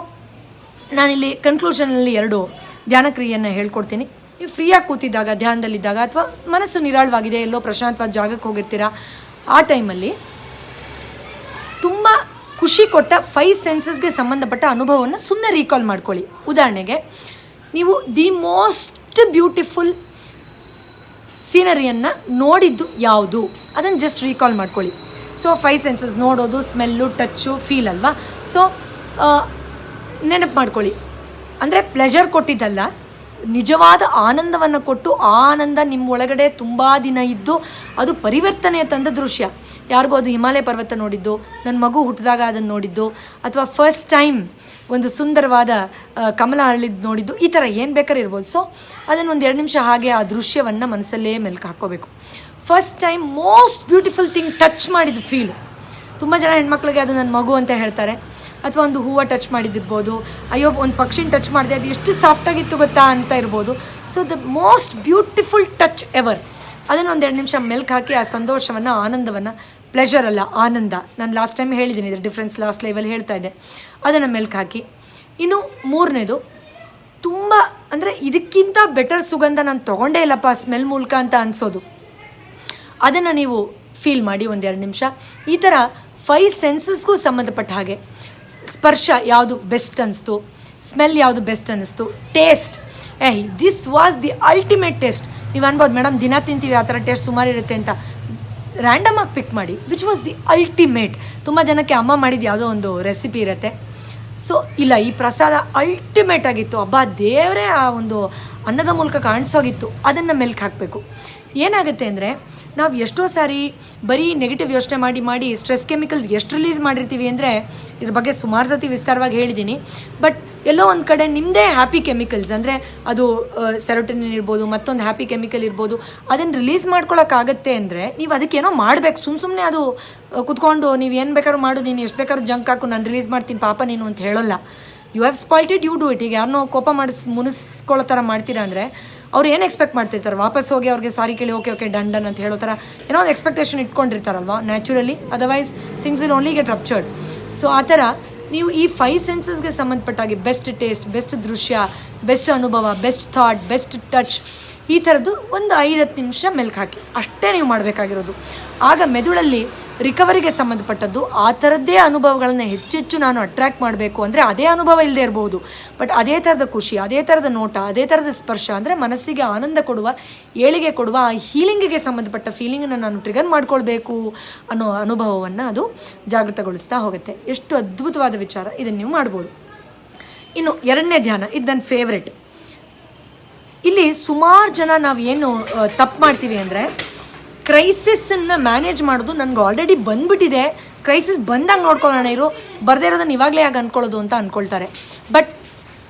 ನಾನಿಲ್ಲಿ ಕನ್ಕ್ಲೂಷನಲ್ಲಿ 2 ಧ್ಯಾನ ಕ್ರಿಯೆಯನ್ನು ಹೇಳ್ಕೊಡ್ತೀನಿ. ನೀವು ಫ್ರೀಯಾಗಿ ಕೂತಿದ್ದಾಗ, ಧ್ಯಾನದಲ್ಲಿದ್ದಾಗ, ಅಥವಾ ಮನಸ್ಸು ನಿರಾಳವಾಗಿದೆ, ಎಲ್ಲೋ ಪ್ರಶಾಂತವಾದ ಜಾಗಕ್ಕೆ ಹೋಗಿರ್ತೀರ, ಆ ಟೈಮಲ್ಲಿ ತುಂಬ ಖುಷಿ ಕೊಟ್ಟ 5 ಸೆನ್ಸಸ್ಗೆ ಸಂಬಂಧಪಟ್ಟ ಅನುಭವವನ್ನು ಸುಮ್ಮನೆ ರೀಕಾಲ್ ಮಾಡ್ಕೊಳ್ಳಿ. ಉದಾಹರಣೆಗೆ, ನೀವು ದಿ ಮೋಸ್ಟ್ ಬ್ಯೂಟಿಫುಲ್ ಸೀನರಿಯನ್ನು ನೋಡಿದ್ದು ಯಾವುದು ಅದನ್ನು ಜಸ್ಟ್ ರೀಕಾಲ್ ಮಾಡ್ಕೊಳ್ಳಿ. ಸೊ 5 ಸೆನ್ಸಸ್ ನೋಡೋದು, ಸ್ಮೆಲ್ಲು, ಟಚ್ಚು, ಫೀಲ್ ಅಲ್ವಾ? ಸೊ ನೆನಪು ಮಾಡ್ಕೊಳ್ಳಿ. ಅಂದರೆ ಪ್ಲೆಜರ್ ಕೊಟ್ಟಿದ್ದಲ್ಲ, ನಿಜವಾದ ಆನಂದವನ್ನು ಕೊಟ್ಟು ಆ ಆನಂದ ನಿಮ್ಮ ಒಳಗಡೆ ತುಂಬ ದಿನ ಇದ್ದು ಅದು ಪರಿವರ್ತನೆಯ ತಂದ ದೃಶ್ಯ. ಯಾರಿಗೂ ಅದು ಹಿಮಾಲಯ ಪರ್ವತ ನೋಡಿದ್ದು, ನನ್ನ ಮಗು ಹುಟ್ಟಿದಾಗ ಅದನ್ನು ನೋಡಿದ್ದು, ಅಥವಾ ಫಸ್ಟ್ ಟೈಮ್ ಒಂದು ಸುಂದರವಾದ ಕಮಲ ಅರಳಿದ್ದು ನೋಡಿದ್ದು, ಈ ಥರ ಏನು ಬೇಕಾದ್ರೆ ಇರ್ಬೋದು. ಸೊ ಅದನ್ನು ಒಂದು 2 ನಿಮಿಷ ಹಾಗೆ ಆ ದೃಶ್ಯವನ್ನು ಮನಸ್ಸಲ್ಲೇ ಮೆಲ್ಕು ಹಾಕ್ಕೋಬೇಕು. First time most beautiful thing touch ಮಾಡಿದ್ದು ಫೀಲು. ತುಂಬ ಜನ ಹೆಣ್ಮಕ್ಳಿಗೆ ಅದು ನನ್ನ ಮಗು ಅಂತ ಹೇಳ್ತಾರೆ, ಅಥವಾ ಒಂದು ಹೂವು ಟಚ್ ಮಾಡಿದ್ದಿರ್ಬೋದು, ಅಯ್ಯೋ ಒಂದು ಪಕ್ಷಿನ ಟಚ್ ಮಾಡಿದೆ ಅದು ಎಷ್ಟು ಸಾಫ್ಟಾಗಿತ್ತು ಗೊತ್ತಾ ಅಂತ ಇರ್ಬೋದು. So the most beautiful touch ever, ಅದನ್ನು ಒಂದು 2 ನಿಮಿಷ ಮೆಲ್ಕು ಹಾಕಿ ಆ ಸಂತೋಷವನ್ನು, ಆನಂದವನ್ನು, ಪ್ಲೆಷರ್ ಅಲ್ಲ ಆನಂದ, ನಾನು ಲಾಸ್ಟ್ ಟೈಮ್ ಹೇಳಿದ್ದೀನಿ ಇದ್ರ ಡಿಫ್ರೆನ್ಸ್, ಲಾಸ್ಟ್ ಲೈವಲ್ಲಿ ಹೇಳ್ತಾ ಇದ್ದೆ, ಅದನ್ನು ಮೆಲ್ಕು ಹಾಕಿ. ಇನ್ನು 3ನೇದು, ತುಂಬ ಅಂದರೆ ಇದಕ್ಕಿಂತ ಬೆಟರ್ ಸುಗಂಧ ನಾನು ತೊಗೊಂಡೇ ಇಲ್ಲಪ್ಪ ಸ್ಮೆಲ್ ಮೂಲಕ ಅಂತ ಅನಿಸೋದು, ಅದನ್ನು ನೀವು ಫೀಲ್ ಮಾಡಿ ಒಂದು 2 ನಿಮಿಷ. ಈ ಥರ 5 ಸೆನ್ಸಸ್ಗೂ ಸಂಬಂಧಪಟ್ಟ ಹಾಗೆ ಸ್ಪರ್ಶ ಯಾವುದು ಬೆಸ್ಟ್ ಅನ್ನಿಸ್ತು, ಸ್ಮೆಲ್ ಯಾವುದು ಬೆಸ್ಟ್ ಅನ್ನಿಸ್ತು, taste, this was the ultimate taste. ನೀವು ಅನ್ಬೋದು ಮೇಡಮ್ ದಿನ ತಿಂತೀವಿ ಆ ಥರ ಟೇಸ್ಟ್ ಸುಮಾರು ಇರುತ್ತೆ ಅಂತ, ರ್ಯಾಂಡಮ್ ಆಗಿ ಪಿಕ್ ಮಾಡಿ ವಿಚ್ ವಾಸ್ ದಿ ಅಲ್ಟಿಮೇಟ್. ತುಂಬ ಜನಕ್ಕೆ ಅಮ್ಮ ಮಾಡಿದ ಯಾವುದೋ ಒಂದು ರೆಸಿಪಿ ಇರುತ್ತೆ, ಸೊ ಇಲ್ಲ ಈ ಪ್ರಸಾದ ಅಲ್ಟಿಮೇಟ್ ಆಗಿತ್ತು, ಹಬ್ಬ ದೇವರೇ ಆ ಒಂದು ಅನ್ನದ ಮೂಲಕ ಕಾಣಿಸೋಗಿತ್ತು, ಅದನ್ನು ಮೆಲ್ಕು ಹಾಕಬೇಕು. ಏನಾಗುತ್ತೆ ಅಂದರೆ ನಾವು ಎಷ್ಟೋ ಸಾರಿ ಬರೀ ನೆಗೆಟಿವ್ ಯೋಚನೆ ಮಾಡಿ ಸ್ಟ್ರೆಸ್ ಕೆಮಿಕಲ್ಸ್ ಎಷ್ಟು ರಿಲೀಸ್ ಮಾಡಿರ್ತೀವಿ ಅಂದರೆ, ಇದ್ರ ಬಗ್ಗೆ ಸುಮಾರು ಸತಿ ವಿಸ್ತಾರವಾಗಿ ಹೇಳಿದ್ದೀನಿ. ಬಟ್ ಎಲ್ಲೋ ಒಂದು ಕಡೆ ನಿಮ್ಮದೇ ಹ್ಯಾಪಿ ಕೆಮಿಕಲ್ಸ್, ಅಂದರೆ ಅದು ಸೆರೋಟೋನಿನ್ ಇರ್ಬೋದು, ಮತ್ತೊಂದು ಹ್ಯಾಪಿ ಕೆಮಿಕಲ್ ಇರ್ಬೋದು, ಅದನ್ನು ರಿಲೀಸ್ ಮಾಡ್ಕೊಳಕ್ಕಾಗತ್ತೆ ಅಂದರೆ ನೀವು ಅದಕ್ಕೇನೋ ಮಾಡಬೇಕು. ಸುಮ್ಮನೆ ಅದು ಕುತ್ಕೊಂಡು ನೀವು ಏನು ಬೇಕಾದ್ರೂ ಮಾಡು, ನೀನು ಎಷ್ಟು ಬೇಕಾದ್ರೂ ಜಂಕ್ ಹಾಕು, ನಾನು ರಿಲೀಸ್ ಮಾಡ್ತೀನಿ ಪಾಪ ನೀನು ಅಂತ ಹೇಳೋಲ್ಲ. You have spoiled it, you do it. ಈಗ ಯಾರನ್ನೋ ಕೋಪ ಮುನಿಸ್ಕೊಳ್ಳೋ ಥರ ಮಾಡ್ತೀರಾ ಅಂದರೆ ಅವ್ರು ಏನು ಎಕ್ಸ್ಪೆಕ್ಟ್ ಮಾಡ್ತಿರ್ತಾರೆ, ವಾಪಸ್ ಹೋಗಿ ಅವ್ರಿಗೆ ಸಾರಿ ಕೇಳಿ ಓಕೆ ಡನ್ ಅಂತ ಹೇಳೋ ಥರ ಏನೋ ಒಂದು ಎಕ್ಸ್ಪೆಕ್ಟೇಷನ್ ಇಟ್ಕೊಂಡಿರ್ತಾರಲ್ವ naturally, otherwise things will only get ruptured. So ಆ ಥರ ನೀವು ಈ 5 ಸೆನ್ಸಸ್ಗೆ ಸಂಬಂಧಪಟ್ಟಾಗಿ ಬೆಸ್ಟ್ ಟೇಸ್ಟ್, ಬೆಸ್ಟ್ ದೃಶ್ಯ, ಬೆಸ್ಟ್ ಅನುಭವ, ಬೆಸ್ಟ್ ಥಾಟ್, ಬೆಸ್ಟ್ ಟಚ್, ಈ ಥರದ್ದು ಒಂದು 5-10 ನಿಮಿಷ ಮೆಲ್ಕು ಹಾಕಿ, ಅಷ್ಟೇ ನೀವು ಮಾಡಬೇಕಾಗಿರೋದು. ಆಗ ಮೆದುಳಲ್ಲಿ ರಿಕವರಿಗೆ ಸಂಬಂಧಪಟ್ಟದ್ದು ಆ ಥರದ್ದೇ ಅನುಭವಗಳನ್ನು ಹೆಚ್ಚೆಚ್ಚು ನಾನು ಅಟ್ರ್ಯಾಕ್ಟ್ ಮಾಡಬೇಕು ಅಂದರೆ ಅದೇ ಅನುಭವ ಇಲ್ಲದೆ ಇರಬಹುದು, ಬಟ್ ಅದೇ ಥರದ ಖುಷಿ, ಅದೇ ಥರದ ನೋಟ, ಅದೇ ಥರದ ಸ್ಪರ್ಶ, ಅಂದರೆ ಮನಸ್ಸಿಗೆ ಆನಂದ ಕೊಡುವ, ಏಳಿಗೆ ಕೊಡುವ, ಆ ಹೀಲಿಂಗಿಗೆ ಸಂಬಂಧಪಟ್ಟ ಫೀಲಿಂಗನ್ನು ನಾನು ಟ್ರಿಗರ್ ಮಾಡ್ಕೊಳ್ಬೇಕು ಅನ್ನೋ ಅನುಭವವನ್ನು ಅದು ಜಾಗೃತಗೊಳಿಸ್ತಾ ಹೋಗುತ್ತೆ. ಎಷ್ಟು ಅದ್ಭುತವಾದ ವಿಚಾರ, ಇದನ್ನು ನೀವು ಮಾಡ್ಬೋದು. ಇನ್ನು 2ನೇ ಧ್ಯಾನ, ಇದು ನನ್ನ ಫೇವ್ರೆಟ್. ಇಲ್ಲಿ ಸುಮಾರು ಜನ ನಾವು ಏನು ತಪ್ಪು ಮಾಡ್ತೀವಿ ಅಂದರೆ, ಕ್ರೈಸಿಸನ್ನು ಮ್ಯಾನೇಜ್ ಮಾಡೋದು ನನಗೆ ಆಲ್ರೆಡಿ ಬಂದ್ಬಿಟ್ಟಿದೆ, ಕ್ರೈಸಿಸ್ ಬಂದಾಗ ನೋಡ್ಕೊಳ್ಳೋಣ ಇರು, ಬರದೇ ಇರೋದನ್ನು ಇವಾಗಲೇ ಆಗ ಅಂದ್ಕೊಳ್ಳೋದು ಅಂತ ಅಂದ್ಕೊಳ್ತಾರೆ. ಬಟ್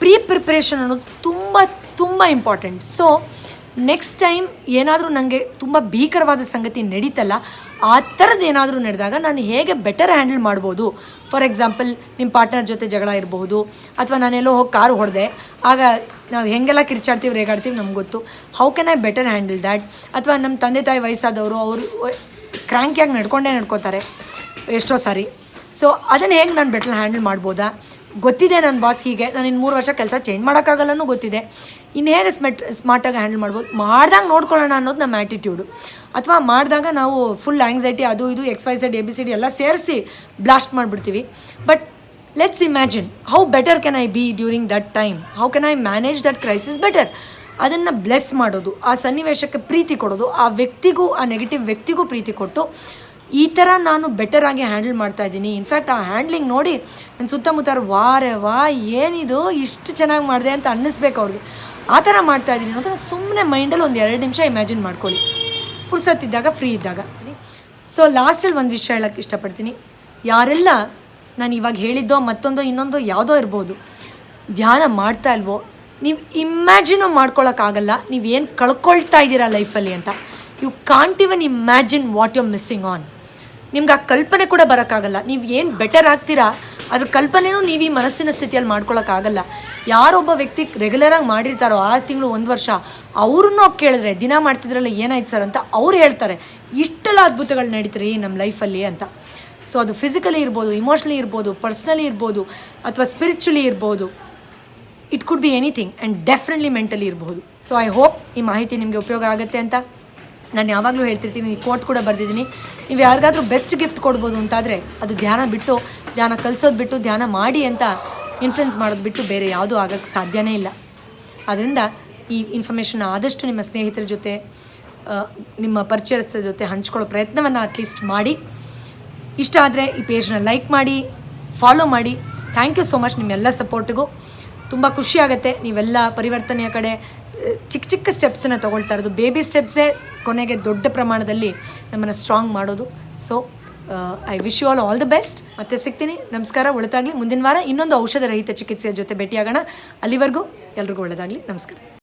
ಪ್ರಿಪ್ರೇಷನ್ ಅನ್ನೋದು ತುಂಬ ತುಂಬ ಇಂಪಾರ್ಟೆಂಟ್. ಸೊ ನೆಕ್ಸ್ಟ್ ಟೈಮ್ ಏನಾದರೂ ನನಗೆ ತುಂಬ ಭೀಕರವಾದ ಸಂಗತಿ ನಡೀತಲ್ಲ, ಆ ಥರದ್ದು ಏನಾದರೂ ನಡೆದಾಗ ನಾನು ಹೇಗೆ ಬೆಟರ್ ಹ್ಯಾಂಡಲ್ ಮಾಡ್ಬೋದು. ಫಾರ್ ಎಕ್ಸಾಂಪಲ್, ನಿಮ್ಮ ಪಾರ್ಟ್ನರ್ ಜೊತೆ ಜಗಳ ಇರಬಹುದು, ಅಥವಾ ನಾನೆಲ್ಲೋ ಹೋಗಿ ಕಾರು ಹೊಡೆದೆ, ಆಗ ನಾವು ಹೆಂಗೆಲ್ಲ ಕಿರ್ಚಾಡ್ತೀವಿ, ರೇಗಾಡ್ತೀವಿ ನಮ್ಗೆ ಗೊತ್ತು. How can I better handle that? ಅಥವಾ ನಮ್ಮ ತಂದೆ ತಾಯಿ ವಯಸ್ಸಾದವರು, ಅವರು ಕ್ರ್ಯಾಂಕಿಯಾಗಿ ನಡ್ಕೋತಾರೆ ಎಷ್ಟೋ ಸಾರಿ. ಸೊ ಅದನ್ನು ಹೇಗೆ ನಾನು ಬೆಟರ್ ಹ್ಯಾಂಡಲ್ ಮಾಡ್ಬೋದಾ? ಗೊತ್ತಿದೆ ನನ್ನ ಬಾಸ್ ಹೀಗೆ, ನಾನು ಇನ್ನು 3 ವರ್ಷ ಕೆಲಸ ಚೇಂಜ್ ಮಾಡೋಕ್ಕಾಗಲ್ಲನೂ ಗೊತ್ತಿದೆ, ಇನ್ನು ಹೇಗೆ ಸ್ಮಾರ್ಟಾಗಿ ಹ್ಯಾಂಡಲ್ ಮಾಡ್ಬೋದು, ಮಾಡ್ದಾಗ ನೋಡ್ಕೊಳ್ಳೋಣ ಅನ್ನೋದು ನಮ್ಮ ಆ್ಯಟಿಟ್ಯೂಡು. ಅಥವಾ ಮಾಡಿದಾಗ ನಾವು ಫುಲ್ ಆ್ಯಂಗ್ಸೈಟಿ, ಅದು ಇದು XYZ ABCD ಎಲ್ಲ ಸೇರಿಸಿ ಬ್ಲಾಸ್ಟ್ ಮಾಡಿಬಿಡ್ತೀವಿ. But let's imagine how better can I be during that time, how can I manage that crisis better. ಅದನ್ನು ಬ್ಲೆಸ್ ಮಾಡೋದು, ಆ ಸನ್ನಿವೇಶಕ್ಕೆ ಪ್ರೀತಿ ಕೊಡೋದು, ಆ ವ್ಯಕ್ತಿಗೂ, ಆ ನೆಗೆಟಿವ್ ವ್ಯಕ್ತಿಗೂ ಪ್ರೀತಿ ಕೊಟ್ಟು ಈ ಥರ ನಾನು ಬೆಟರಾಗಿ ಹ್ಯಾಂಡಲ್ ಮಾಡ್ತಾ ಇದ್ದೀನಿ. ಇನ್ಫ್ಯಾಕ್ಟ್ ಆ ಹ್ಯಾಂಡ್ಲಿಂಗ್ ನೋಡಿ ನನ್ನ ಸುತ್ತಮುತ್ತ ವಾ ಏನಿದು ಇಷ್ಟು ಚೆನ್ನಾಗಿ ಮಾಡಿದೆ ಅಂತ ಅನ್ನಿಸ್ಬೇಕು ಅವ್ರಿಗೆ. ಆ ಥರ ಮಾಡ್ತಾ ಇದ್ದೀನಿ ಅನ್ನೋದನ್ನ ಸುಮ್ಮನೆ ಮೈಂಡಲ್ಲಿ ಒಂದು 2 ನಿಮಿಷ ಇಮ್ಯಾಜಿನ್ ಮಾಡ್ಕೊಳ್ಳಿ, ಪುರ್ಸತ್ತಿದ್ದಾಗ, ಫ್ರೀ ಇದ್ದಾಗ. ಸೊ ಲಾಸ್ಟಲ್ಲಿ ಒಂದು ವಿಷಯ ಹೇಳೋಕ್ಕೆ ಇಷ್ಟಪಡ್ತೀನಿ. ಯಾರೆಲ್ಲ ನಾನು ಇವಾಗ ಹೇಳಿದ್ದೋ ಮತ್ತೊಂದೋ ಇನ್ನೊಂದೋ ಯಾವುದೋ ಇರ್ಬೋದು, ಧ್ಯಾನ ಮಾಡ್ತಾ ಇಲ್ವೋ, ನೀವು ಇಮ್ಯಾಜಿನೂ ಮಾಡ್ಕೊಳಕ್ಕಾಗಲ್ಲ ನೀವೇನು ಕಳ್ಕೊಳ್ತಾ ಇದ್ದೀರಾ ಲೈಫಲ್ಲಿ ಅಂತ. You can't even imagine what you missing on. ನಿಮ್ಗೆ ಆ ಕಲ್ಪನೆ ಕೂಡ ಬರೋಕ್ಕಾಗಲ್ಲ. ನೀವು ಏನು ಬೆಟರ್ ಆಗ್ತೀರಾ ಅದ್ರ ಕಲ್ಪನೆಯೂ ನೀವು ಈ ಮನಸ್ಸಿನ ಸ್ಥಿತಿಯಲ್ಲಿ ಮಾಡ್ಕೊಳಕ್ಕಾಗಲ್ಲ. ಯಾರೊಬ್ಬ ವ್ಯಕ್ತಿ ರೆಗ್ಯುಲರಾಗಿ ಮಾಡಿರ್ತಾರೋ 6 ತಿಂಗಳು 1 ವರ್ಷ, ಅವ್ರನ್ನೂ ಕೇಳಿದ್ರೆ ದಿನ ಮಾಡ್ತಿದ್ರಲ್ಲ ಏನಾಯ್ತು ಸರ್ ಅಂತ ಅವ್ರು ಹೇಳ್ತಾರೆ, ಇಷ್ಟೆಲ್ಲ ಅದ್ಭುತಗಳು ನಡೀತೀರಿ ನಮ್ಮ ಲೈಫಲ್ಲಿ ಅಂತ. ಸೊ ಅದು ಫಿಸಿಕಲಿ ಇರ್ಬೋದು, ಇಮೋಷ್ನಲಿ ಇರ್ಬೋದು, ಪರ್ಸ್ನಲಿ ಇರ್ಬೋದು, ಅಥವಾ ಸ್ಪಿರಿಚುಲಿ ಇರ್ಬೋದು. It could be anything, and definitely mentally ಇರಬಹುದು. ಸೊ ಐ ಹೋಪ್ ಈ ಮಾಹಿತಿ ನಿಮಗೆ ಉಪಯೋಗ ಆಗುತ್ತೆ ಅಂತ. ನಾನು ಯಾವಾಗಲೂ ಹೇಳ್ತಿರ್ತೀನಿ, ಈ ಕೋಟ್ ಕೂಡ ಬರೆದಿದ್ದೀನಿ, ನೀವು ಯಾರಿಗಾದ್ರೂ ಬೆಸ್ಟ್ ಗಿಫ್ಟ್ ಕೊಡ್ಬೋದು ಅಂತಾದರೆ ಅದು ಧ್ಯಾನ ಕಲಿಸೋದು ಬಿಟ್ಟು ಧ್ಯಾನ ಮಾಡಿ ಅಂತ ಇನ್ಫ್ಲುಯೆನ್ಸ್ ಮಾಡೋದು ಬಿಟ್ಟು ಬೇರೆ ಯಾವುದೂ ಆಗೋಕ್ಕೆ ಸಾಧ್ಯನೇ ಇಲ್ಲ. ಆದ್ದರಿಂದ ಈ ಇನ್ಫಾರ್ಮೇಷನ್ ಆದಷ್ಟು ನಿಮ್ಮ ಸ್ನೇಹಿತರ ಜೊತೆ, ನಿಮ್ಮ ಪರಿಚಯಸ್ಥರ ಜೊತೆ ಹಂಚ್ಕೊಳ್ಳೋ ಪ್ರಯತ್ನವನ್ನು ಅಟ್ಲೀಸ್ಟ್ ಮಾಡಿ. ಇಷ್ಟ ಆದರೆ ಈ ಪೇಜ್ನ ಲೈಕ್ ಮಾಡಿ, ಫಾಲೋ ಮಾಡಿ. ಥ್ಯಾಂಕ್ ಯು ಸೋ ಮಚ್ ನಿಮ್ಮೆಲ್ಲ ಸಪೋರ್ಟಿಗೂ. ತುಂಬ ಖುಷಿಯಾಗುತ್ತೆ ನೀವೆಲ್ಲ ಪರಿವರ್ತನೆಯ ಕಡೆ ಚಿಕ್ಕ ಚಿಕ್ಕ ಸ್ಟೆಪ್ಸನ್ನು ತೊಗೊಳ್ತಾ ಇರೋದು. ಬೇಬಿ ಸ್ಟೆಪ್ಸೇ ಕೊನೆಗೆ ದೊಡ್ಡ ಪ್ರಮಾಣದಲ್ಲಿ ನಮ್ಮನ್ನು ಸ್ಟ್ರಾಂಗ್ ಮಾಡೋದು. So I wish you all the best. ಮತ್ತೆ ಸಿಗ್ತೀನಿ. ನಮಸ್ಕಾರ. ಒಳ್ಳೆದಾಗಲಿ. ಮುಂದಿನ ವಾರ ಇನ್ನೊಂದು ಔಷಧ ರಹಿತ ಚಿಕಿತ್ಸೆಯ ಜೊತೆ ಭೇಟಿಯಾಗೋಣ. ಅಲ್ಲಿವರೆಗೂ ಎಲ್ರಿಗೂ ಒಳ್ಳೆದಾಗಲಿ. ನಮಸ್ಕಾರ.